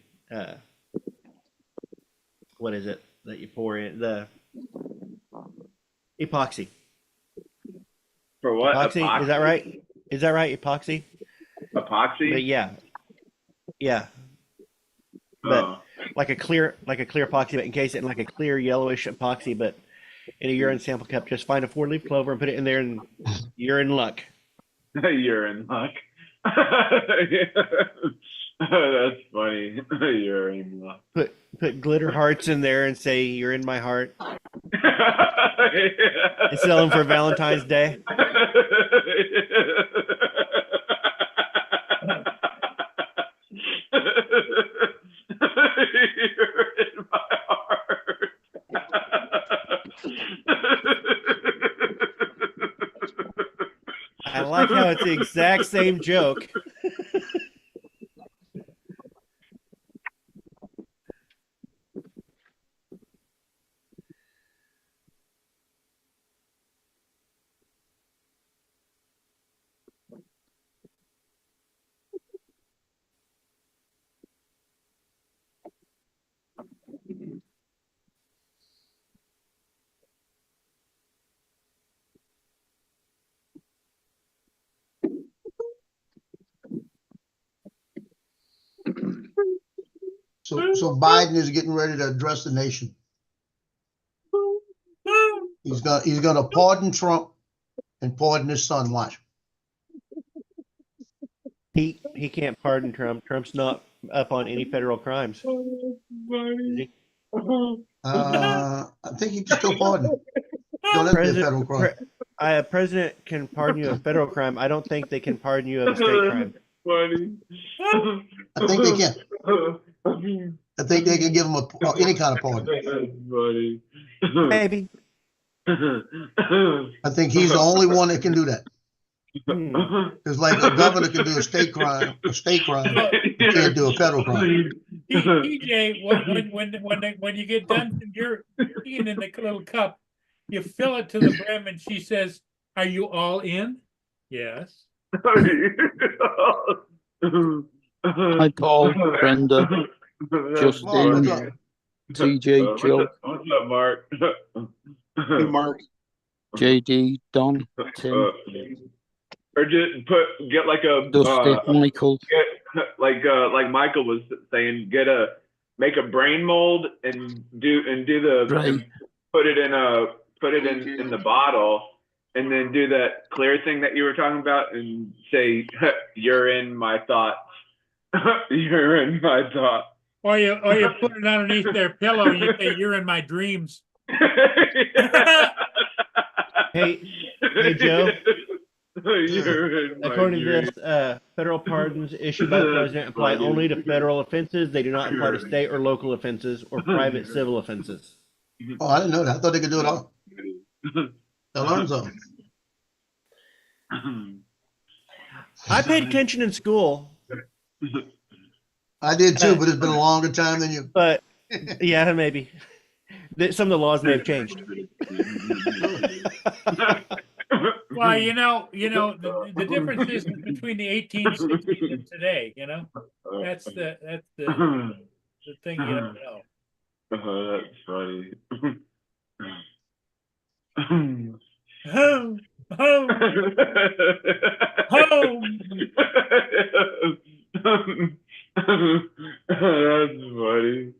what is it that you pour in the epoxy? For what? Epoxy? Is that right? Is that right? Epoxy? Epoxy? But yeah. But Oh. like a clear epoxy, but encase it in like a clear yellowish epoxy, but in a urine sample cup. Just find a 4-leaf clover and put it in there, and you're in luck. You're in luck. That's funny. You're in luck. Put glitter hearts in there and say you're in my heart. And sell them for Valentine's Day. You're in my heart. I like how it's the exact same joke. So Biden is getting ready to address the nation. He's gonna pardon Trump and pardon his son. Watch. He can't pardon Trump. Trump's not up on any federal crimes. Is he? I think he can still pardon. Don't let be a federal crime. A president can pardon you of federal crime. I don't think they can pardon you of a state crime. Funny. I think they can. I think they can give him any kind of pardon. That's funny. Maybe. I think he's the only one that can do that. It's like a governor can do a state crime, you can't do a federal crime. TJ, when you get done, you're peeing in the little cup, you fill it to the brim, and she says, "Are you all in?" Yes. Hi, Paul, Brenda, Justin, TJ, Jill. What's up, Mark? Hey, Mark. JD, Don, Tim, Or just get like a Dusty, Michael. like Michael was saying, make a brain mold and do the Right. and put it in the bottle, and then do that clear thing that you were talking about and say, "You're in my thoughts." You're in my thoughts. Or you put it underneath their pillow and you say, "You're in my dreams." Hey, Joe. You're in my According to dreams. this, federal pardons issued by the president apply only to federal offenses. They do not apply to state or local offenses or private civil offenses. Oh, I didn't know that. I thought they could do it all. I learned something. I paid attention in school, I did too, but it's been a longer time than you. but yeah, maybe some of the laws may have changed. Well, the difference is between the 1860s and today. That's the thing you don't know. Oh, that's funny. Home. Home. That's funny.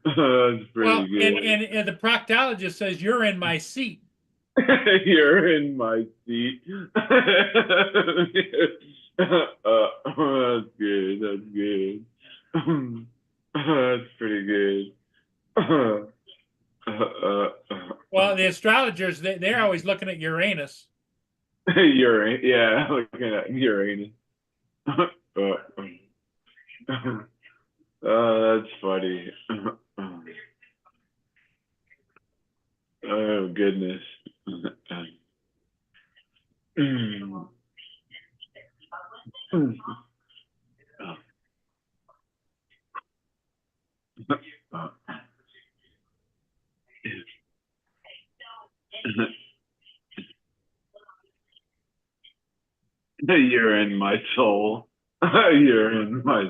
That's pretty Well, good. and the proctologist says you're in my seat. You're in my seat. That's good. That's good. That's pretty good. Well, the astrologers, they're always looking at Uranus. Uranus. Yeah, looking at Uranus. That's funny. Oh goodness. You're in my soul. You're in my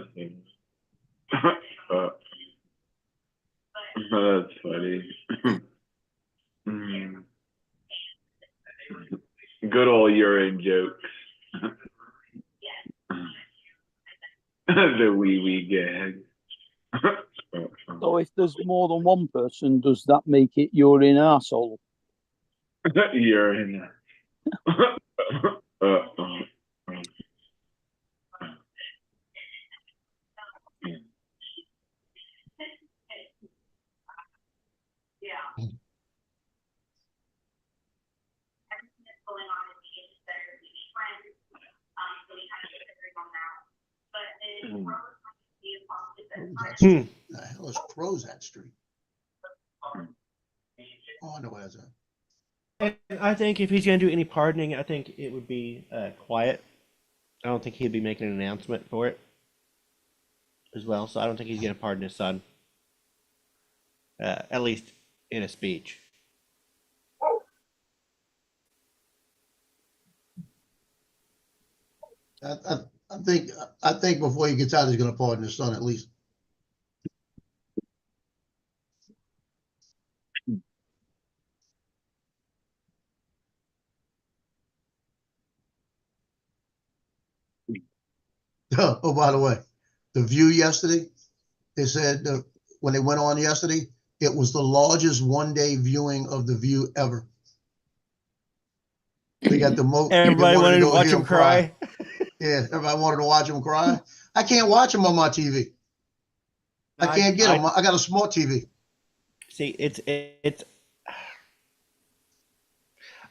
soul. That's funny. Good old urine jokes. The wee gag. So if there's more than one person, does that make it urine arsehole? Urine. The hell is Crozat Street? Oh, I know where that's at. And I think if he's going to do any pardoning, I think it would be quiet. I don't think he'd be making an announcement for it as well. So I don't think he's going to pardon his son, at least in a speech. I think before he gets out, he's going to pardon his son at least. Oh, by the way, the View yesterday, they said when they went on yesterday, it was the largest one-day viewing of the View ever. They got the most. Everybody wanted to watch him cry. Yeah, everybody wanted to watch him cry. I can't watch him on my TV. I can't get him. I got a smart TV. See, it's.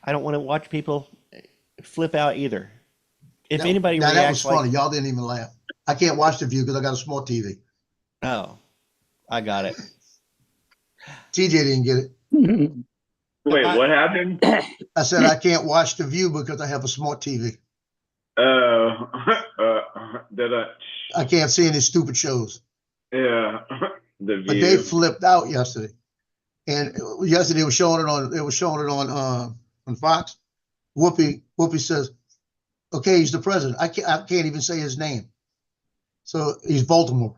I don't want to watch people flip out either. If anybody reacts, that was funny. Y'all didn't even laugh. I can't watch the View because I got a smart TV. Oh, I got it. TJ didn't get it. Wait, what happened? I said I can't watch the View because I have a smart TV. I can't see any stupid shows. Yeah, the View. But they flipped out yesterday, and yesterday was showing it on. It was showing it on Fox. Whoopi says, "Okay, he's the president. I can't even say his name. So he's Baltimore.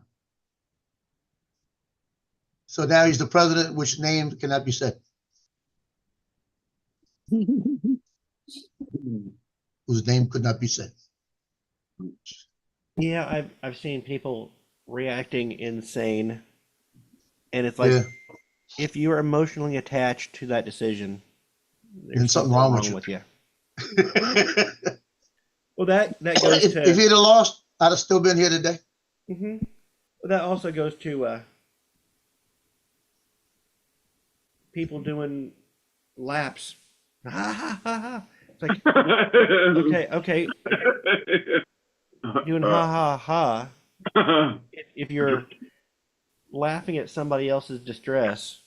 So now he's the president, which name cannot be said. Whose name could not be said." Yeah, I've seen people reacting insane, and it's like, if you are emotionally attached to that decision, there's something wrong with you. Well, that goes if to. If he'd have lost, I'd have still been here today. Mm-hmm. Well, that also goes to people doing laps. Ha ha ha ha. It's like, okay. Doing ha ha ha. If you're laughing at somebody else's distress,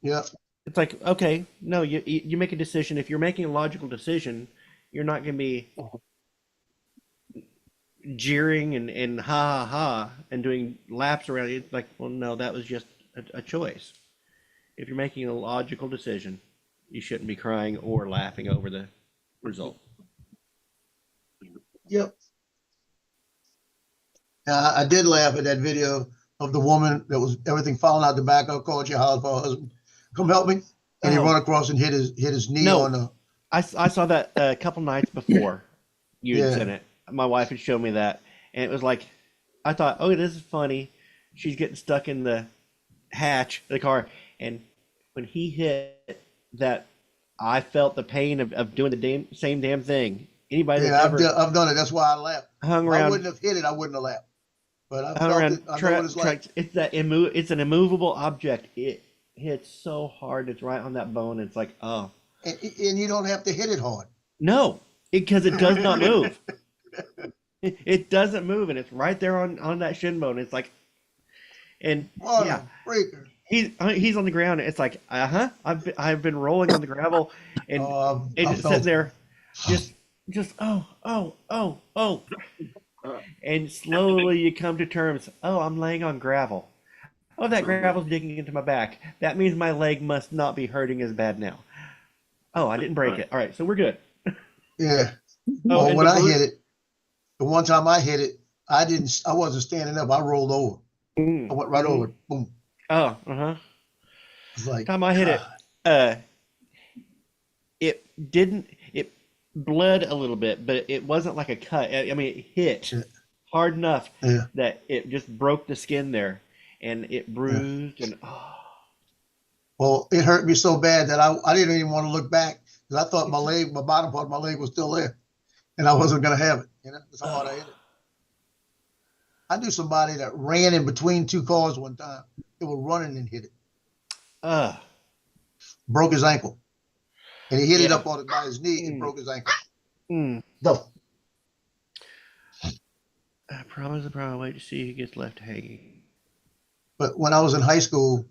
Yeah. it's like, okay, no, you make a decision. If you're making a logical decision, you're not going to be jeering and ha ha ha and doing laps around you. It's like, well, no, that was just a choice. If you're making a logical decision, you shouldn't be crying or laughing over the result. Yep. I did laugh at that video of the woman that was everything falling out the back. I called your house for her husband. Come help me. And he Oh. run across and hit his knee No. on the. I saw that a couple nights before you had Yeah. sent it. My wife had shown me that, and it was like, I thought, oh, this is funny. She's getting stuck in the hatch of the car, and when he hit that, I felt the pain of doing the same damn thing. Anybody that's Yeah, ever I've done it. That's why I laughed. hung If I around, wouldn't have hit it, I wouldn't have laughed. But I hung felt around it. I know what it's like. tracks, it's an immovable object. It hits so hard. It's right on that bone. It's like, oh And you don't have to hit it hard. no, because it does not move. It doesn't move, and it's right there on that shin bone. It's like, and What yeah, a freaker. he's on the ground. It's like, I've been rolling on the gravel, and Oh, and I just felt sitting there, just oh, and slowly you come to terms. Oh, I'm laying on gravel. Oh, that gravel's digging into my back. That means my leg must not be hurting as bad now. Oh, I didn't break it. All right, so we're good. Yeah. Oh, Well, and when the I blue- hit it, the one time I hit it, I wasn't standing up. I rolled over. I went right over. Boom. Oh, uh-huh. It's like, Time I hit it, it bled a little bit, but it wasn't like a cut. I mean, it hit Yeah. hard enough Yeah. that it just broke the skin there, and it bruised, and well, it hurt me so bad that I didn't even want to look back because I thought my bottom part of my leg was still there, and I wasn't gonna have it. That's how hard I hit it. I knew somebody that ran in between two cars one time. They were running and hit it. Broke his ankle, and he hit it Yeah. up on it by his knee and broke his ankle. mm. No. I promise I'll wait to see who gets left hanging. But when I was in high school,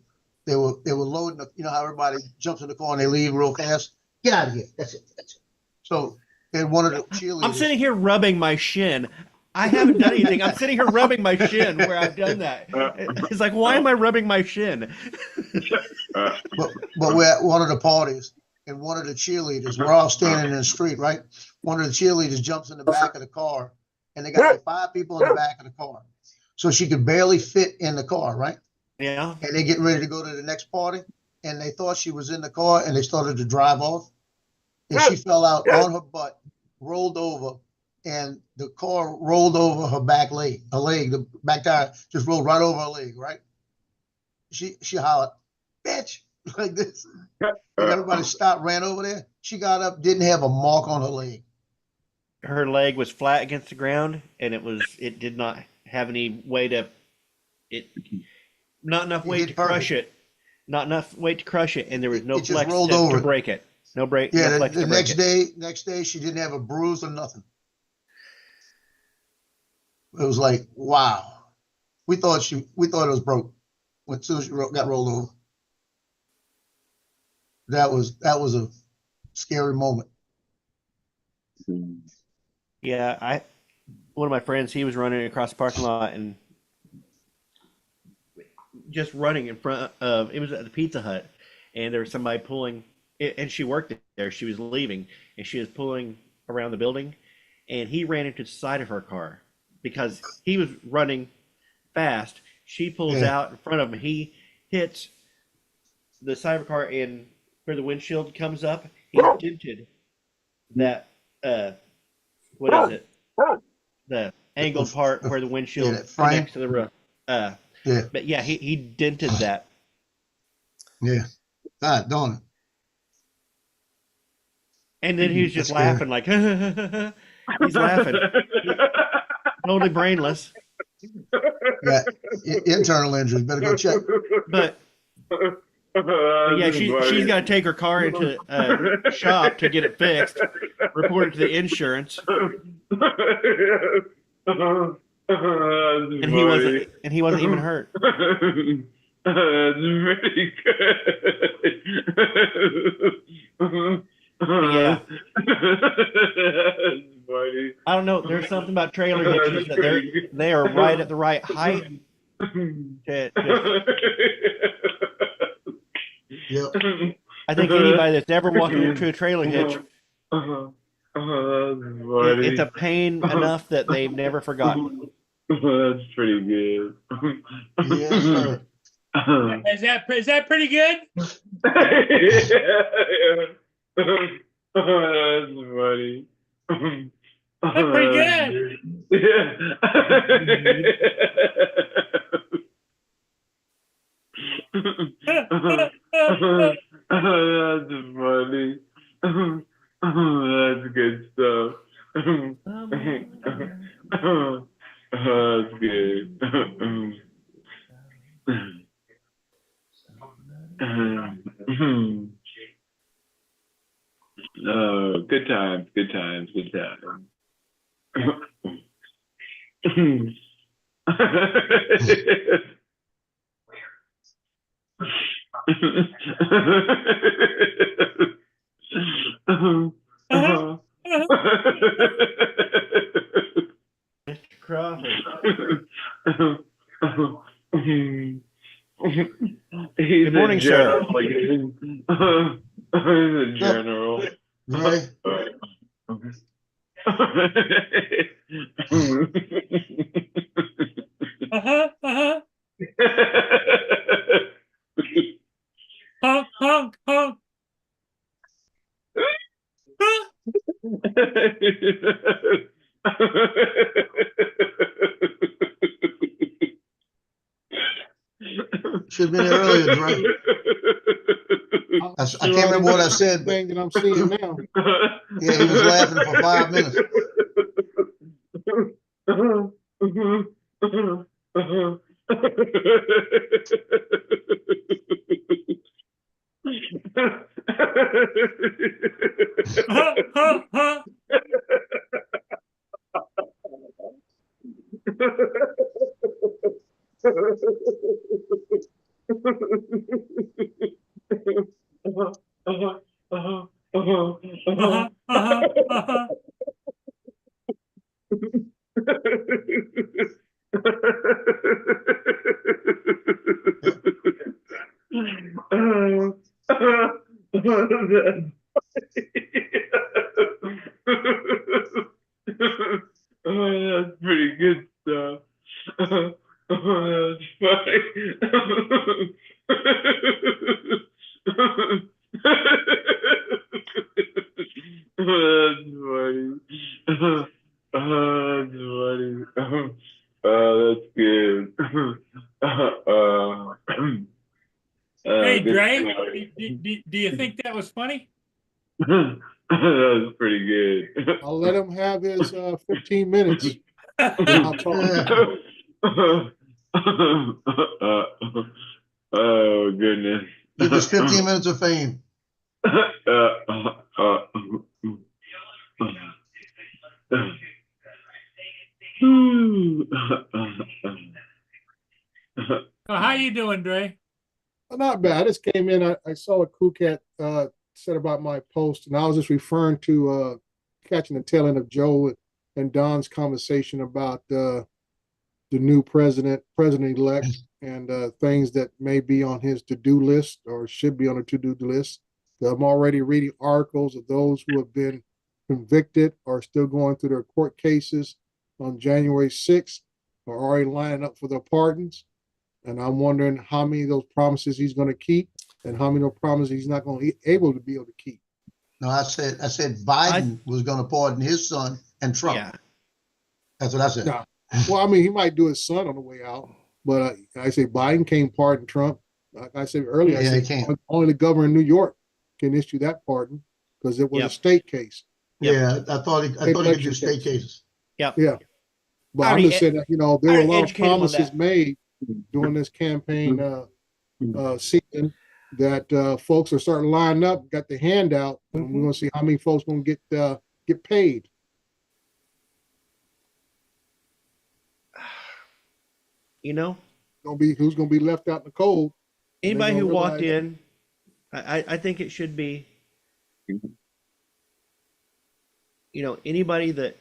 they were loading up. You know how everybody jumps in the car and they leave real fast. Get out of here. That's it. That's it. So they one of the cheerleaders. I'm sitting here rubbing my shin. I haven't done anything. I'm sitting here rubbing my shin where I've done that. It's like, why am I rubbing my shin? But we're at one of the parties, and one of the cheerleaders, we're all standing in the street, right? One of the cheerleaders jumps in the back of the car, and they got like 5 people in the back of the car. So she could barely fit in the car, right? Yeah. And they getting ready to go to the next party, and they thought she was in the car, and they started to drive off. And she fell out on her butt, rolled over, and the car rolled over her back leg, the back tire just rolled right over her leg, right? She hollered, bitch, like this. And everybody stopped, ran over there. She got up, didn't have a mark on her leg. Her leg was flat against the ground, and it did not have any way to, not enough weight to crush it. Not enough weight to crush it, and there was no It just flex rolled to over. break it. No break. Yeah, no flex the to break it. next day, she didn't have a bruise or nothing. It was like, wow. We thought it was broke as soon as she got rolled over. That was a scary moment. Yeah, one of my friends, he was running across the parking lot and just running in front of, it was at the Pizza Hut, and there was somebody pulling, and she worked there. She was leaving, and she was pulling around the building, and he ran into the side of her car because he was running fast. She pulls out in front of him. He hits the side of her car, and where the windshield comes up, he dented that, what is it? The angled part where the windshield that frame. connects to the roof. Yeah. But yeah, he dented that. Yeah. God darn it. And then he was just That's scary. laughing like, he's laughing. Totally brainless. Yeah. Internal injuries. Better go check. But yeah, she's got to take her car into a shop to get it fixed, report it to the insurance. And he wasn't even hurt. That's really good. Yeah. That's funny. I don't know. There's something about trailer hitches that they are right at the right height. Yep. I think anybody that's ever walked into a trailer hitch, it's a pain enough that they've never forgotten. That's pretty good. Yes, sir. Is that pretty good? That's funny. That's pretty good. Yeah. That's funny. That's good stuff. That's good. Oh, good times, good times, good times. Mr. Crawford. He's Good morning, a sir. general. He's a general. Dre, Honk, honk, honk. should have been there earlier, Dre. I can't remember what I said, but Thing that I'm seeing now. yeah, he was laughing for 5 minutes. Oh, that's pretty good stuff. Oh, that's funny. Oh, that's funny. Oh, that's funny. Oh, that's good. Hey, good Dre, story. do you think that was funny? That was pretty good. I'll let him have his 15 minutes. I'll talk. Oh goodness. Give us 15 minutes of fame. So how you doing, Dre? Not bad. I just came in. I saw a crew cat said about my post, and I was just referring to catching the tail end of Joe and Don's conversation about the new president-elect, and things that may be on his to-do list or should be on a to-do list. I'm already reading articles of those who have been convicted or still going through their court cases on January 6th, are already lining up for their pardons. And I'm wondering how many of those promises he's going to keep and how many of those promises he's not going to be able to keep. No, I said Biden was going to pardon his son and Trump. Yeah. That's what I said. No. Well, I mean, he might do his son on the way out, but I say Biden can't pardon Trump. Like I said earlier, Yeah, I he said can't. only the governor of New York can issue that pardon because it was Yep. a state case. Yeah, I thought he could do state cases. Yep. Yeah. But I'm Already just saying that, there were a already lot of educated him on promises that. made during this campaign season that folks are starting to line up, got the handout, and we're going to see how many folks going to get paid. Who's going to be left out in the cold? Anybody who gonna walked realize- in, I think it should be, anybody that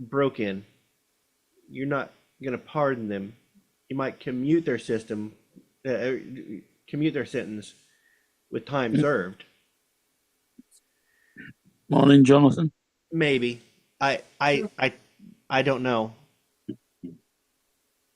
broke in, you're not going to pardon them. You might commute their sentence with time served. Morning, Jonathan. Maybe. I don't know.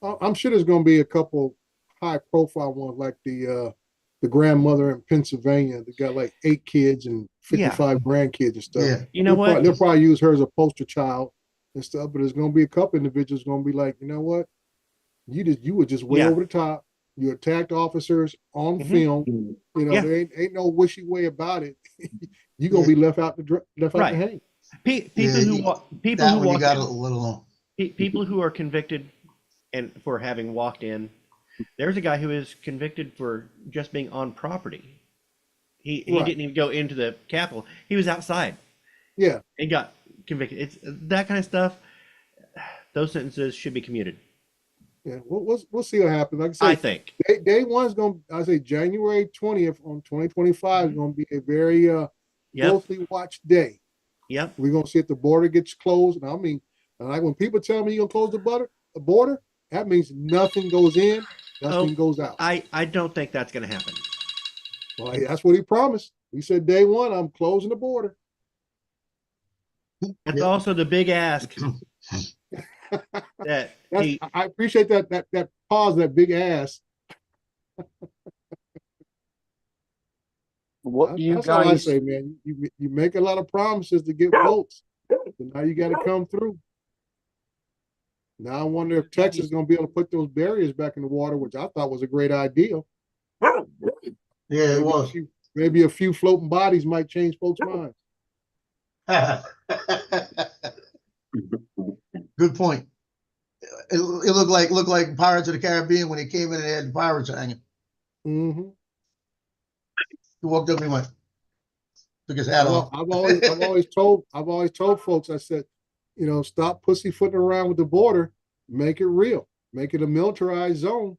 I'm sure there's going to be a couple high-profile ones, like the the grandmother in Pennsylvania that got like 8 kids and 55 grandkids and stuff. Yeah. You know what? They'll probably use her as a poster child and stuff, but there's going to be a couple individuals going to be like, you know what? You were just way Yeah. over the top. You attacked officers on Mhm. film. You know, Yeah. there ain't no wishy way about it. You're going to be left out the Right. hang. People Yeah, who you- walk, people That who one you walk got in, a little on. people who are convicted and for having walked in. There's a guy who is convicted for just being on property. He Right. didn't even go into the Capitol. He was outside Yeah. and got convicted. It's that kind of stuff. Those sentences should be commuted, Yeah. We'll see what happens. Like I I said, think. day one's going to, I say January 20th on 2025 is going to be a very Yep. closely watched day. Yep. We're going to see if the border gets closed. And I mean, like when people tell me you're going to close the border, that means nothing goes in, nothing goes out. I don't think that's going to happen. Well, that's what he promised. He said day one, I'm closing the border. It's also the big ask that he, I appreciate that pause, that big ass. What do you That's all I guys? say, man. You make a lot of promises to get votes. So now you got to come through. Now I wonder if Texas is going to be able to put those barriers back in the water, which I thought was a great idea. Yeah, it Maybe was. maybe a few floating bodies might change folks' minds. Good point. It looked like Pirates of the Caribbean when they came in and they had the pirates hanging. Mm-hmm. He walked up and he went, took his hat off. I've always told folks, I said, you know, stop pussyfooting around with the border, make it real, make it a militarized zone,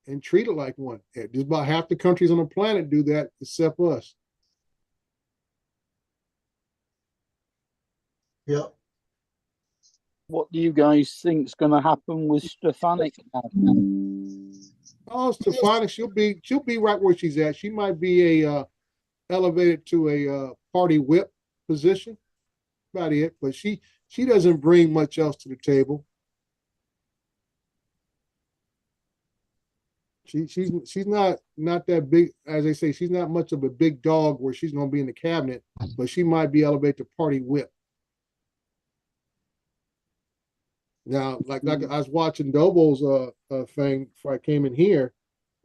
and treat it like one. Just about half the countries on the planet do that, except us. Yep. What do you guys think's going to happen with Stefanik now? Oh, Stefanik, she'll be right where she's at. She might be elevated to a party whip position. About it, but she doesn't bring much else to the table. She's not that big, as they say, she's not much of a big dog where she's going to be in the cabinet, but she might be elevated to party whip. Now, like I was watching Doble's thing before I came in here,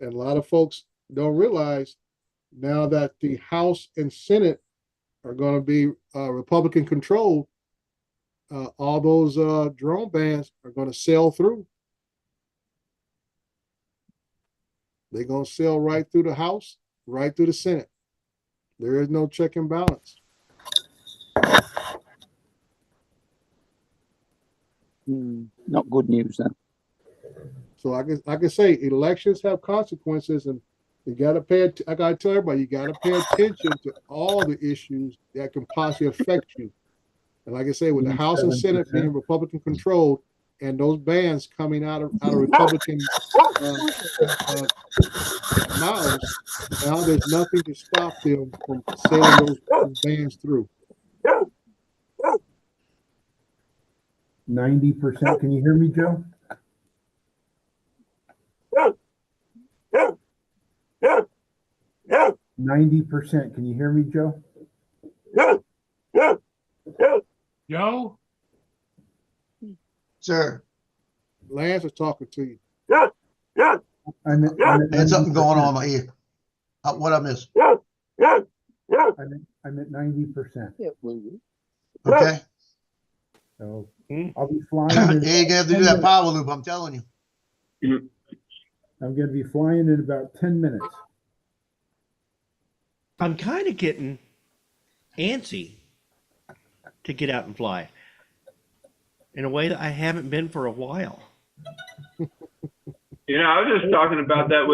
and a lot of folks don't realize now that the House and Senate are going to be Republican controlled, all those drone bans are going to sail through. They're going to sail right through the House, right through the Senate. There is no check and balance. Not good news then. So I can say elections have consequences, and you got to pay. I got to tell everybody, you got to pay attention to all the issues that can possibly affect you. And like I say, with the House and Senate being Republican controlled, and those bans coming out of Republican mouths, now there's nothing to stop them from sailing those bans through. 90%. Can you hear me, Joe? Yeah. 90%. Can you hear me, Joe? Joe? Sir, Lance is talking to you. I'm at I had something 90%. going on in my ear. What I missed? I'm at 90%. Yeah, will you? Okay. So Hmm. I'll be flying. You in ain't gonna have to do that power loop, I'm telling you. I'm going to be flying in about 10 minutes. I'm kind of getting antsy to get out and fly in a way that I haven't been for a while. You know, I was just talking about that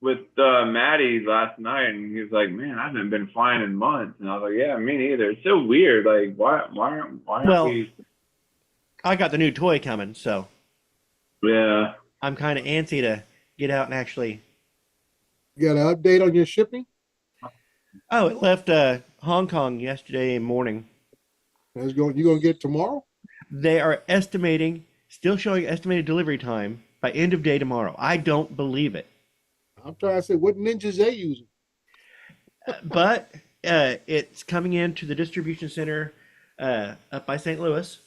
with Maddie last night, and he was like, "Man, I haven't been flying in months." And I was like, "Yeah, me neither. It's so weird. Like, why aren't Well, we?" I got the new toy coming, so Yeah. I'm kind of antsy to get out and actually. You got an update on your shipping? Oh, it left Hong Kong yesterday morning. You gonna get it tomorrow? They are still showing estimated delivery time by end of day tomorrow. I don't believe it. I'm trying to say, what ninjas they using? But it's coming into the distribution center up by St. Louis,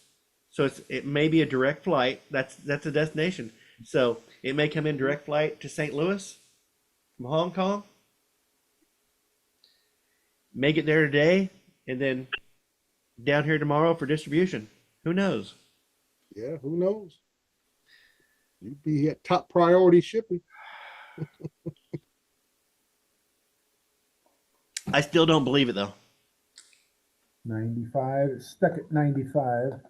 so it may be a direct flight. That's a destination, so it may come in direct flight to St. Louis from Hong Kong. Make it there today, and then down here tomorrow for distribution. Who knows? Yeah, who knows? You'd be at top priority shipping. I still don't believe it though. 95, it's stuck at 95.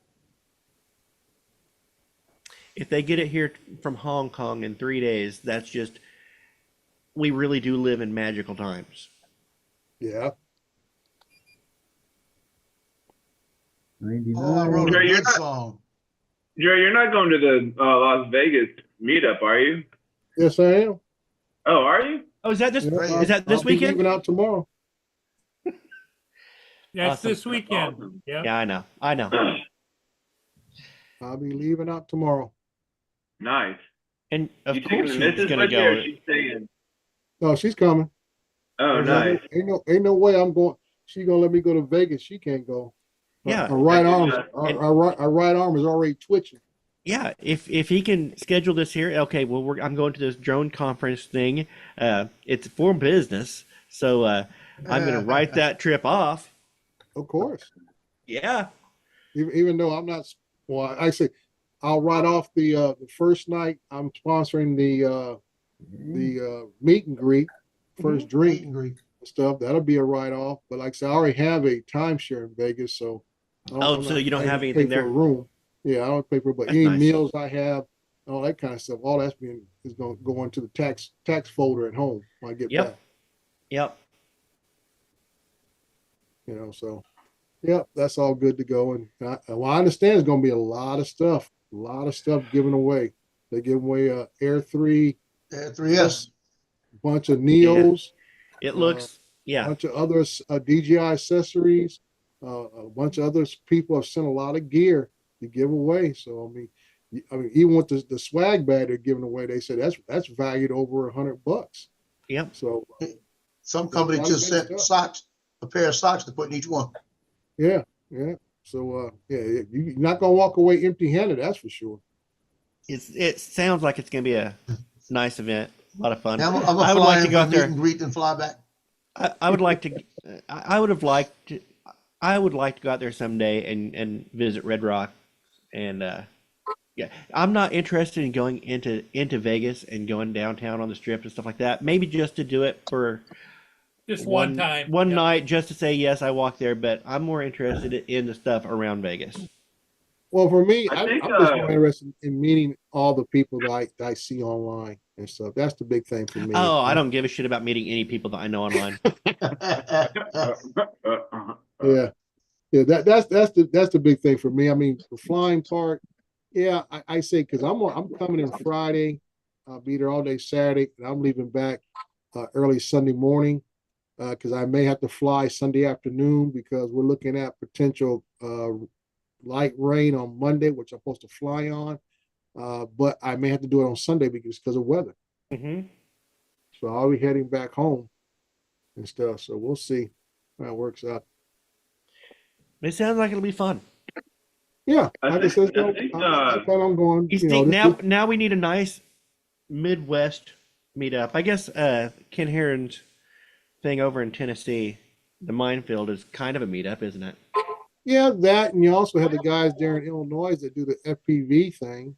If they get it here from Hong Kong in 3 days, that's just, we really do live in magical times. Yeah. 99. Oh, I wrote a Jerry, you're good not- song. Jerry, you're not going to the Las Vegas meetup, are you? Yes, I am. Oh, are you? Oh, is that this? Yeah, Is that this I'll be weekend? leaving out tomorrow. That's Awesome. this weekend. Awesome. Yeah. Yeah, I know. I'll be leaving out tomorrow. Nice. And of You taking course the she's missus gonna with you, or go. she's staying? No, she's coming. Oh, nice. Ain't no way I'm going. She gonna let me go to Vegas. She can't go. Yeah. Her right arm, And- our right arm is already twitching. Yeah, if he can schedule this here, okay. Well, I'm going to this drone conference thing. It's for business, so I'm going to write that trip off. Of course. Yeah. Even though I'm not. Well, I say I'll write off the first night. I'm sponsoring the meet and greet, first Meet drink and greet. stuff. That'll be a write off. But like I said, I already have a timeshare in Vegas, so. I'm So not you don't paying have to anything pay for there? a room. Yeah, I don't pay for, but That's any nice. meals I have, all that kind of stuff, all that's is going to go into the tax folder at home when I get Yep. back. Yep. So, yep, that's all good to go. And I understand it's going to be a lot of stuff given away. They give away Air 3, There, 3S. bunch of Neos, It looks. a Yeah. bunch of other DJI accessories, a bunch of others. People have sent a lot of gear to give away. So I mean, even with the swag bag they're giving away, they said that's valued over $100. Yep. So Some company just sent socks, a pair of socks to put in each one. yeah. So you're not gonna walk away empty-handed, that's for sure. It sounds like it's going to be a nice event. A lot of fun. Now, I'm I gonna would fly like to in go for out meet there. and greet and fly back. I would like to. I would have liked. I would like to go out there someday and visit Red Rock, and yeah, I'm not interested in going into Vegas and going downtown on the Strip and stuff like that. Maybe just to do it for Just one time. one Yeah. night, just to say yes, I walked there. But I'm more interested in the stuff around Vegas. Well, for me, I think, I'm just more interested in meeting all the people that I see online and stuff. That's the big thing for me. Oh, I don't give a shit about meeting any people that I know online. Yeah, that's the big thing for me. I mean, the flying part, yeah, I say because I'm coming in Friday, I'll be there all day Saturday, and I'm leaving back early Sunday morning because I may have to fly Sunday afternoon because we're looking at potential light rain on Monday, which I'm supposed to fly on, but I may have to do it on Sunday because of weather. Hmm. So I'll be heading back home and stuff. So we'll see how it works out. It sounds like it'll be fun. Yeah, I like think- I said, I think, I plan on going. You You know, think now we need a nice Midwest meetup. I guess Ken Heron's thing over in Tennessee, the minefield, is kind of a meetup, isn't it? yeah, that, and you also have the guys there in Illinois that do the FPV thing.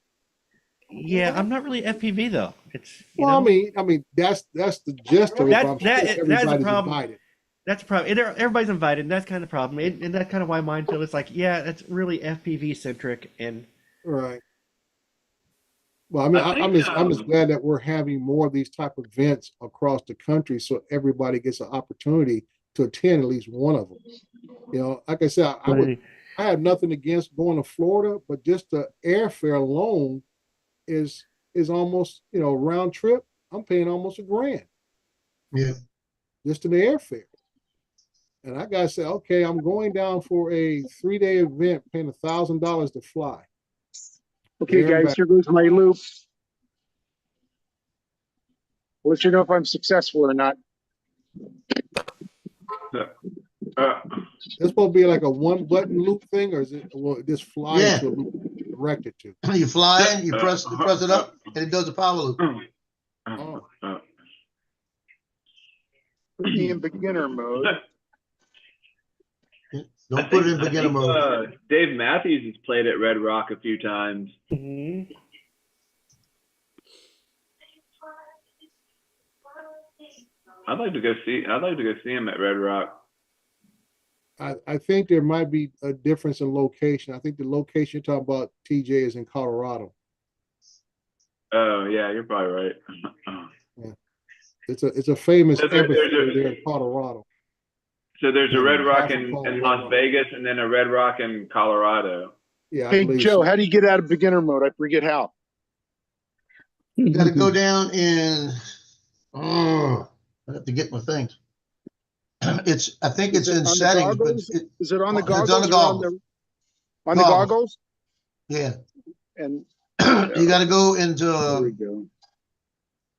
Yeah, I'm not really FPV though. It's Well, I mean, that's the gist of it. That- but I'm that- sure that's a everybody's problem. invited. that's a problem. Everybody's invited. And that's kind of the problem, and that's kind of why minefield is like, yeah, it's really FPV centric, and Right. Well, I mean, I I'm think, just glad that we're having more of these type of events across the country, so everybody gets an opportunity to attend at least one of them. You know, like I said, I have nothing against going to Florida, but just the airfare alone is almost, round trip. I'm paying almost $1,000 Yeah. just in the airfare. And I gotta say, okay, I'm going down for a 3-day event, paying $1,000 to fly. Okay, There and guys, back. here goes my loop. I'll let you know if I'm successful or not. This supposed to be like a one button loop thing, or is it, will it just fly Yeah. into a loop directed to? You fly in, you press it up, and it does the power loop. Oh. Put me in beginner mode. Don't put it in beginner mode. Dave Matthews has played at Red Rock a few times. Mm-hmm. I'd like to go see him at Red Rock. I think there might be a difference in location. I think the location you're talking about, TJ, is in Colorado. Oh yeah, you're probably right. It's a famous So there's amphitheater a- there in Colorado. So there's a Red Rock in Colorado. Las Vegas and then a Red Rock in Colorado. Yeah, I Hey, believe Joe, so. how do you get out of beginner mode? I forget how. You gotta go down in, I have to get my things. I think it's Is it in on the settings, but goggles? Is it on the It's on goggles? the or on goggles. on the Goggles. goggles? yeah. And You gotta go there we into, go.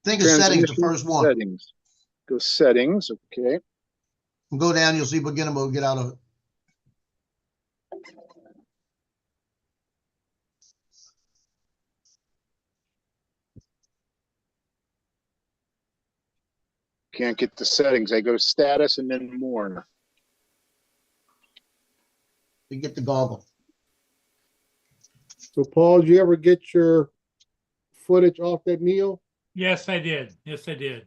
I think it's settings, the Transmission first one. Settings. Go settings. Okay. Go down, you'll see beginner mode, get out of it. Can't get the settings. I go status and then more. You get the goggle. So, Paul, did you ever get your footage off that Neo? Yes, I did. Yes, I did.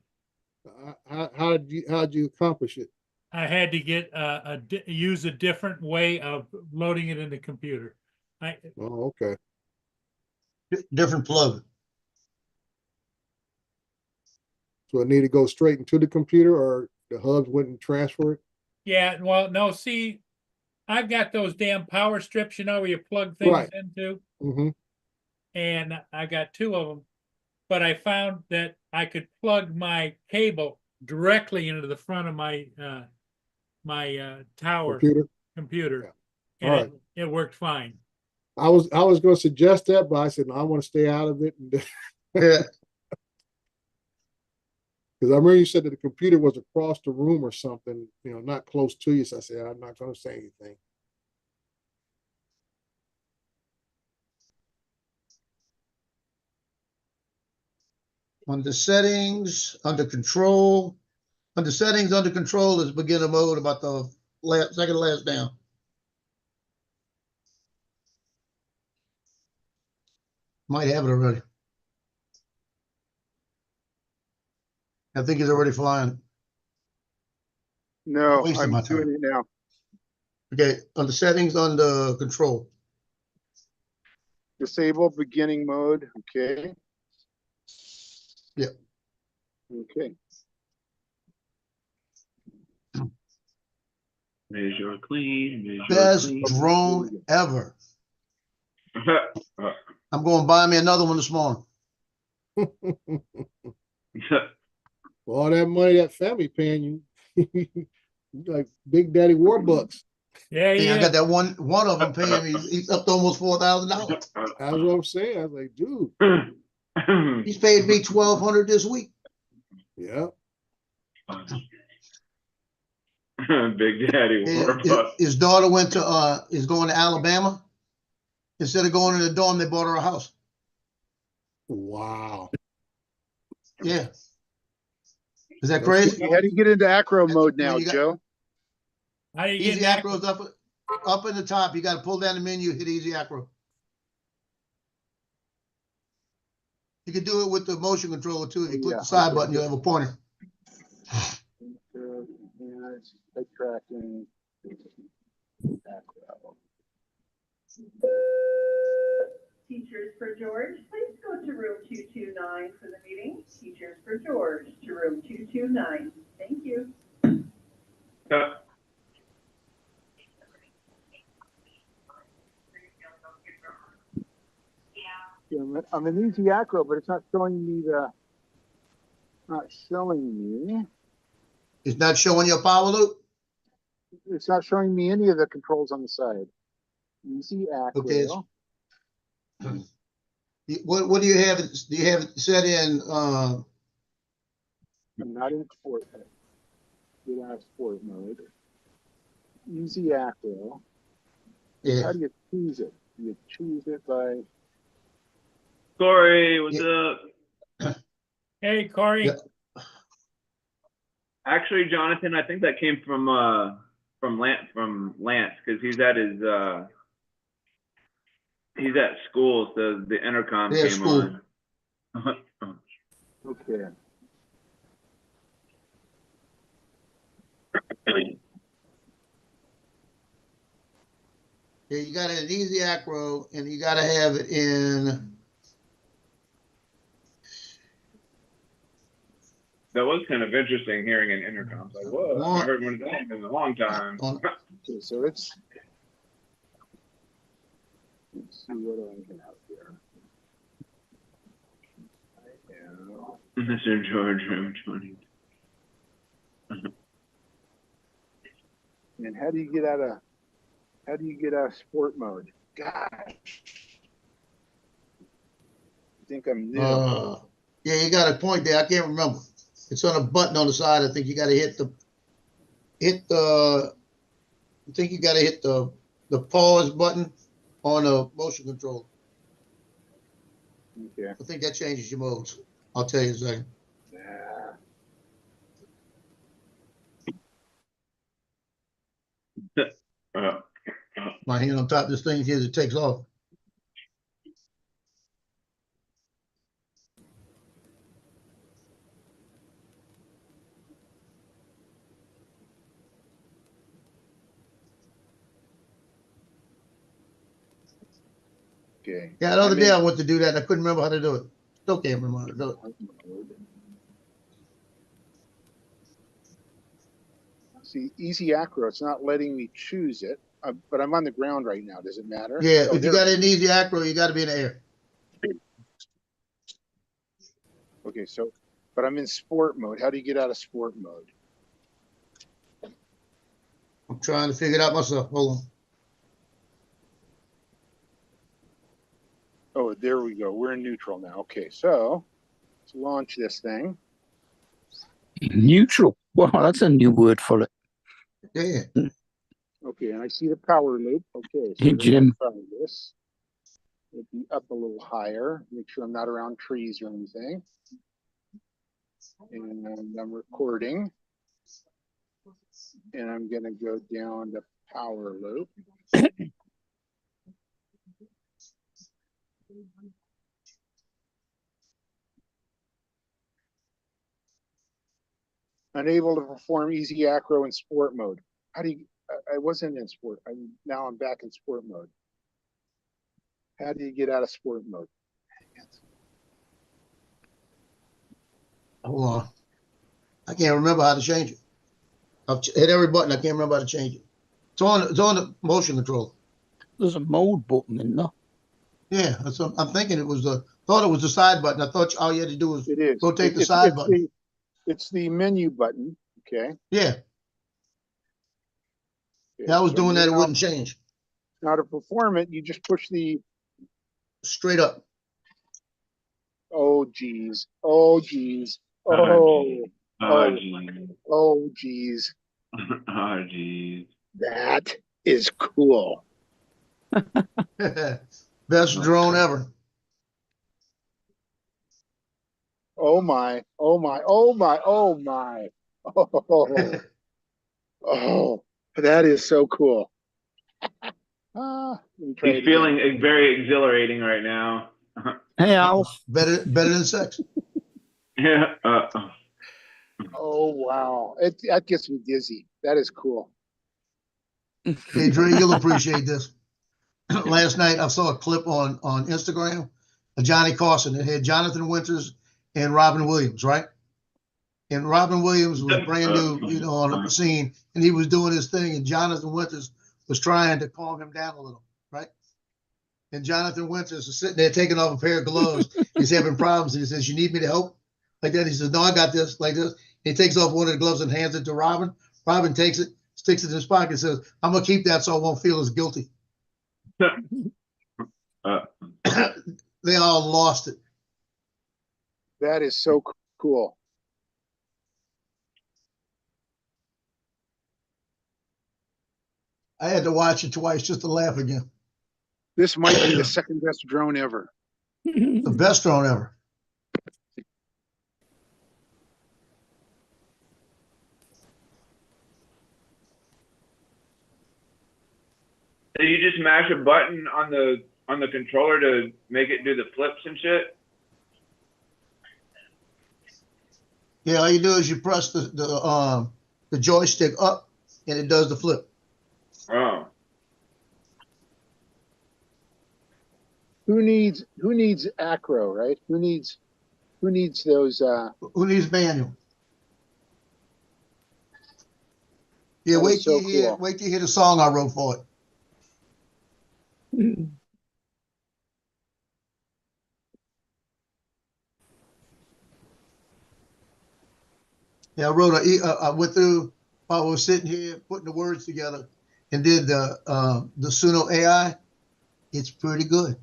How'd you accomplish it? I had to get use a different way of loading it in the computer. Oh, okay. Different plug. So it need to go straight into the computer, or the hubs wouldn't transfer it? Yeah, well, no, see, I've got those damn power strips, you know, where you plug things Right. into, Mm-hmm. and I got two of them. But I found that I could plug my cable directly into the front of my tower computer, Yeah. and All right. it worked fine. I was going to suggest that, but I said, no, I want to stay out of it. Yeah. Because I remember you said that the computer was across the room or something, not close to you. So I said, I'm not going to say anything. Under settings, under control is beginner mode, about the second last down. Might have it already. I think he's already flying. No, Wasting I'm my time. doing it now. Okay, under settings, under control. Disable beginning mode. Okay. Yep. Okay. Visual clean. Visual Best clean. drone ever. I'm going to buy me another one this morning. All that money that family paying you, you like Big Daddy Warbucks. Yeah, Yeah, I got that one of them paying me. He's up to almost $4,000. That's what I'm saying. I was like, dude. He's paid me $1,200 this week. Yeah. Big Daddy Warbucks. His daughter is going to Alabama. Instead of going to the dorm, they bought her a house. Wow. Yeah. Is that crazy? How do you get into acro mode When now, you got- Joe? How do you Easy get acro's up in the top. You got to pull down the menu, hit easy acro. You can do it with the motion controller too. You click the side button, you have a pointer. Head tracking. Acro. Teachers for George, please go to room 229 for the meeting. Teachers for George to room 229. Thank you. Yeah, I'm in easy acro, but it's not showing me It's not showing you a power loop. It's not showing me any of the controls on the side. Easy acro. Okay. What do you have? Do you have it set in I'm not in sport mode. Get out of sport mode. Easy acro. Yeah. How do you choose it? You choose it by, Corey, what's up? Hey, Corey. Yeah. Actually, Jonathan, I think that came from Lance because he's at school, so the intercom Yeah, came school. on. okay. Yeah, you got an easy acro, and you got to have it in. That was kind of interesting hearing an intercom. Like, whoa, I haven't heard one of that in a long time. Okay, so let's see what I have here. I have Mr. George Room 20. And how do you get out of sport mode? Gosh. I think I'm new. Yeah, you got a point there. I can't remember. It's on a button on the side. I think you got to hit the. I think you got to hit the pause button on a motion control. Okay. I think that changes your modes. I'll tell you in a second. My hand on top of this thing here that takes off. Okay. Yeah, the other day I went to do that and I couldn't remember how to do it. Still can't remember how to do it. See, easy acro, it's not letting me choose it, but I'm on the ground right now. Does it matter? Yeah, Oh, if you got an easy acro, you got to be in the air. Okay, so, but I'm in sport mode. How do you get out of sport mode? I'm trying to figure it out myself. Hold on. Oh, there we go. We're in neutral now. Okay, so let's launch this thing. Neutral. Wow, that's a new word for it. Yeah. Okay, and I see the power loop. Okay, so Hey, Jim. try this. It'd be up a little higher. Make sure I'm not around trees or anything. And I'm recording. And I'm gonna go down the power loop. Unable to perform easy acro in sport mode. How do you, I wasn't in sport. Now I'm back in sport mode. How do you get out of sport mode? Hold on. I can't remember how to change it. I've hit every button. I can't remember how to change it. It's on the motion control. There's a mode button in there. Yeah, that's what I'm thinking. Thought it was the side button. I thought all you had to do was rotate the side button. It's the menu button. Okay. Yeah. Yeah, I was doing that. It wouldn't change. Now to perform it, you just push the straight up. Oh geez. Oh geez. Oh. Oh geez. Oh geez. Oh geez. That is cool. Best drone ever. Oh my, oh my, oh my, oh my. Oh, oh, that is so cool. He's feeling very exhilarating right now. Hey, Alf. Better than sex. Yeah. Oh wow, that gets me dizzy. That is cool. Hey Dre, you'll appreciate this. Last night I saw a clip on Instagram of Johnny Carson. It had Jonathan Winters and Robin Williams, right? And Robin Williams was brand new, on the scene, and he was doing his thing, and Jonathan Winters was trying to calm him down a little, right? And Jonathan Winters is sitting there taking off a pair of gloves. He's having problems, and he says, "You need me to help?" Like that. He says, "No, I got this." Like this. He takes off one of the gloves and hands it to Robin. Robin takes it, sticks it in his pocket, and says, "I'm gonna keep that so I won't feel as guilty." They all lost it. That is so cool. I had to watch it twice just to laugh again. This might be the second best drone ever. The best drone ever. So you just mash a button on the controller to make it do the flips and shit? Yeah, all you do is you press the joystick up and it does the flip. Oh. Who needs acro, right? Who needs those Who needs manual? Yeah, That wait is till so you hear cool. wait till you hear the song I wrote for it. Yeah, I went through while I was sitting here putting the words together and did the Suno AI. It's pretty good.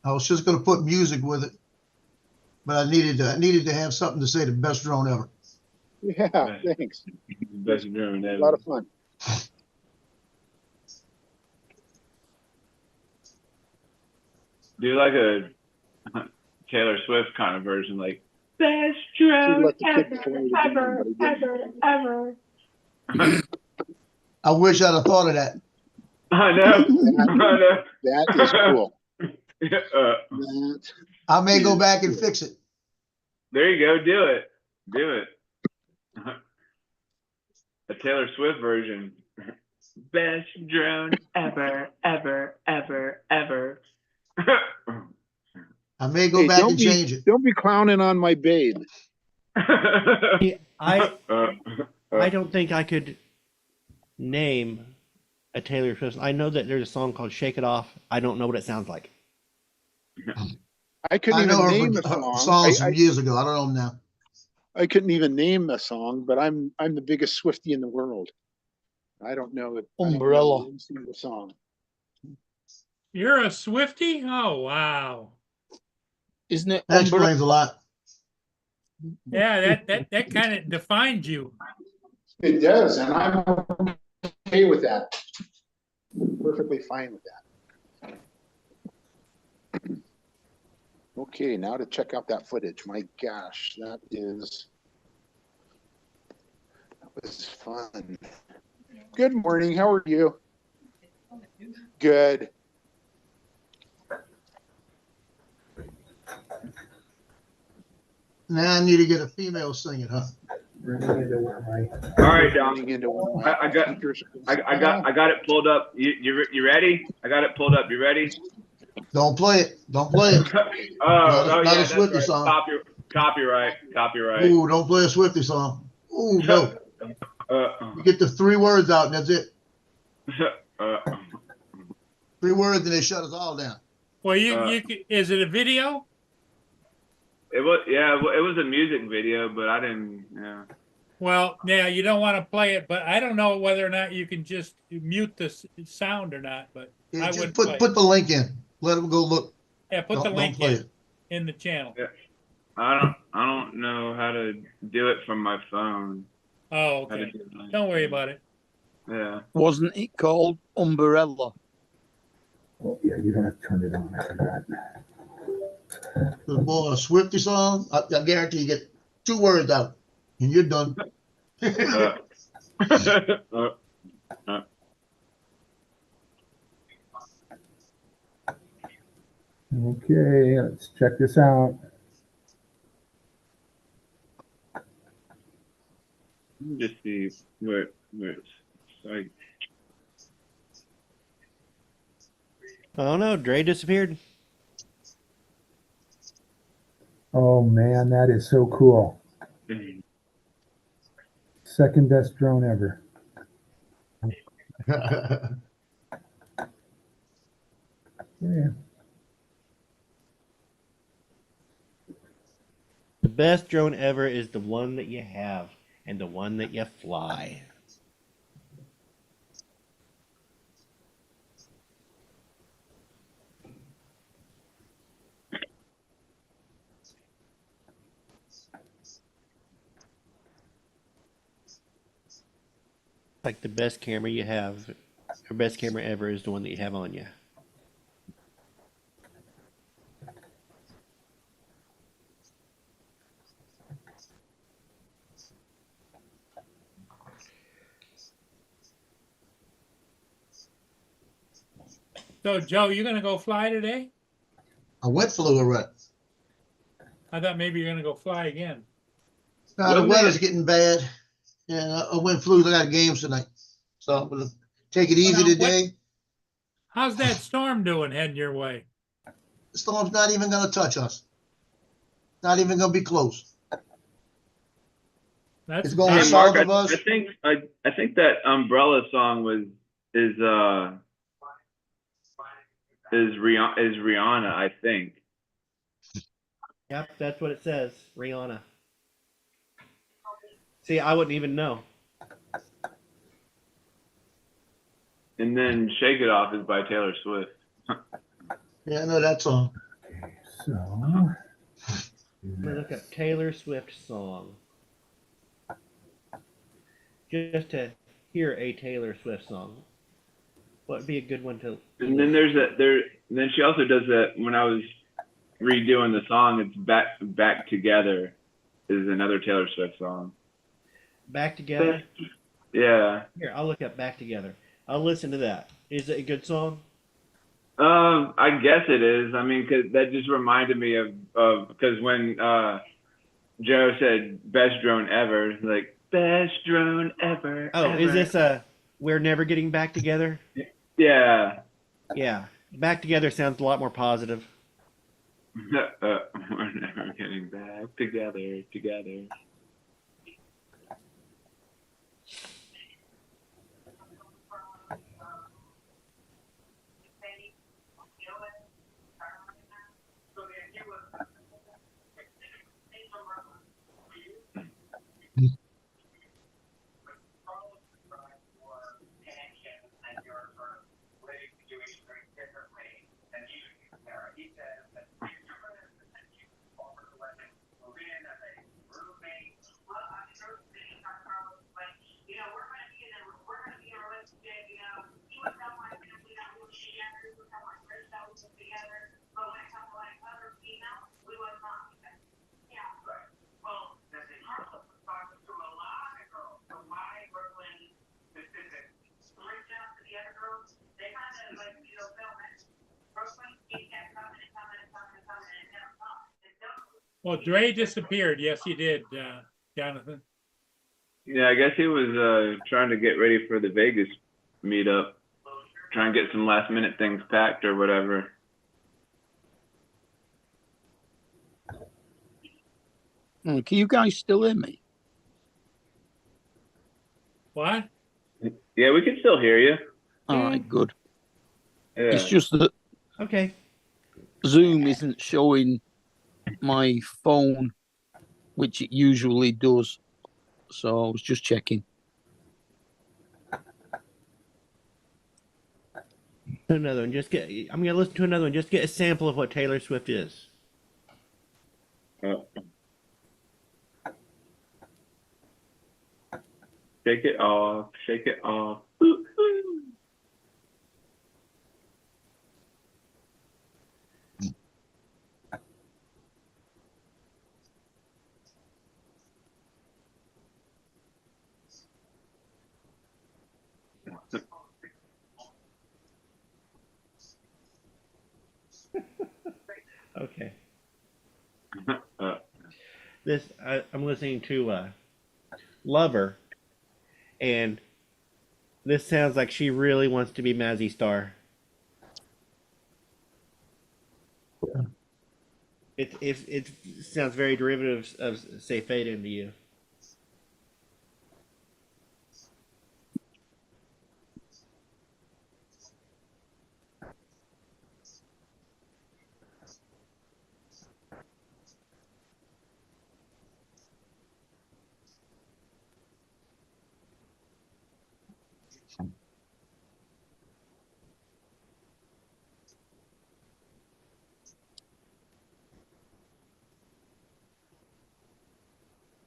I was just gonna put music with it, but I needed to have something to say the best drone ever. Yeah, Right. thanks. Best drone A ever. lot of fun. Do like a Taylor Swift kind of version, like best Should drone let the kid ever, play the game, ever, but he didn't. ever, ever. I wish I'd have thought of that. I know. I know. That is cool. Uh, I may go back and fix it. there you go. Do it. Do it. A Taylor Swift version. Best drone ever, ever, ever, ever. I may go Hey, back and change it. don't be clowning on my babe. Yeah, I I don't think I could name a Taylor Swift. I know that there's a song called "Shake It Off." I don't know what it sounds like. I couldn't I know even her name from a song. songs from years ago. I don't know them now. I couldn't even name a song, but I'm the biggest Swiftie in the world. I don't know it. Umbrella. One single song. You're a Swiftie? Oh, wow. Isn't it That Umbrella? explains a lot. Yeah, that kind of defines you. It does, and I'm okay with that. Perfectly fine with that. Okay, now to check out that footage. My gosh, that was fun. Good morning. How are you? Good. Now I need to get a female singing, huh? All right, Dom. Running into one of my I got teachers. I got it pulled up. You ready? I got it pulled up. You ready? Don't play it. Don't play it. Oh Not yeah, a that's Swiftie right. song. Copyright. Ooh, don't play a Swiftie song. Ooh, no. You get the 3 words out and that's it. 3 words and they shut us all down. Well, is it a video? It was a music video, but I didn't. Yeah. Well, yeah, you don't want to play it, but I don't know whether or not you can just mute the sound or not. But Yeah, I just would put the link in. Let them go look. Yeah, put the Don't link play it. in the channel. Yeah. I don't know how to do it from my phone. Oh, How to okay. do it. Don't worry about it. Yeah. Wasn't it called Umbrella? Oh, yeah, you're gonna turn it on. I forgot. The boy, a Swiftie song, I guarantee you get 2 words out and you're done. Okay, let's check this out. Just see where it's like. Oh no, Dre disappeared. Oh man, that is so cool. Second best drone ever. Yeah. The best drone ever is the one that you have and the one that you fly. Like the best camera you have, or best camera ever is the one that you have on you. So Joe, you gonna go fly today? I went flew already. I thought maybe you're gonna go fly again. Now the Wasn't weather's it- getting bad, and I went flew. I got games tonight, so I'm gonna take it easy Well, now, today. How's that storm doing heading your way? The storm's not even gonna touch us. Not even gonna be close. That's It's going Hey, nice. Mark, south of us. I think that Umbrella song is Rihanna, I think. Yep, that's what it says. Rihanna. See, I wouldn't even know. And then Shake It Off is by Taylor Swift. Yeah, I know that song. Okay, so. I'm gonna look up Taylor Swift song. Just to hear a Taylor Swift song. What would be a good one to? And then then she also does that when I was redoing the song, it's Back Together is another Taylor Swift song. Back Together. Yeah. Here, I'll look up Back Together. I'll listen to that. Is it a good song? I guess it is. I mean, 'cause that just reminded me of because when Joe said best drone ever, like best drone ever. Oh, ever. is this We're Never Getting Back Together? Yeah. Yeah. Back Together sounds a lot more positive. We're never getting back together. Well, Dre disappeared. Yes, he did, Jonathan. Yeah, I guess he was trying to get ready for the Vegas meetup, trying to get some last minute things packed or whatever. Can you guys still hear me? What? Yeah, we can still hear you. All right, good. Yeah. It's just that Okay. Zoom isn't showing my phone, which it usually does. So I was just checking. Another one. I'm gonna listen to another one. Just get a sample of what Taylor Swift is. Shake it off, shake it off. Ooh, ooh. Okay. Uh, I'm listening to Lover, and this sounds like she really wants to be Mazzy Star. It sounds very derivative of say Fade Into You.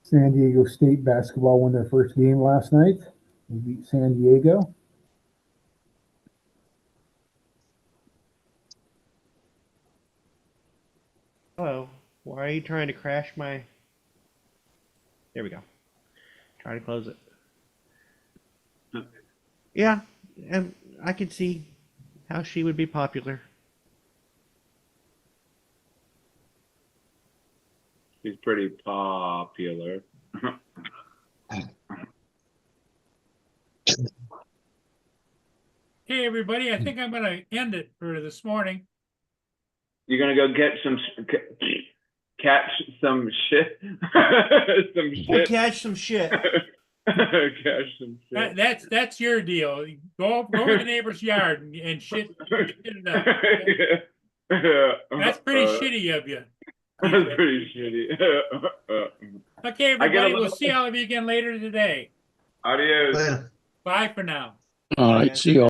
San Diego State basketball won their first game last night. They beat San Diego. Hello. Why are you trying to crash my? There we go. Trying to close it. Yeah, and I could see how she would be popular. She's pretty popular. Hey, everybody, I think I'm gonna end it for this morning. You're gonna go get catch some shit. Some We'll shit. catch some shit. Catch some shit. That's your deal. Go to the neighbor's yard and shit it up. That's pretty shitty of you. That's pretty shitty. Okay, I get a everybody, we'll little- see all of you again later today. Adios. Later. Bye for now. All right, see you.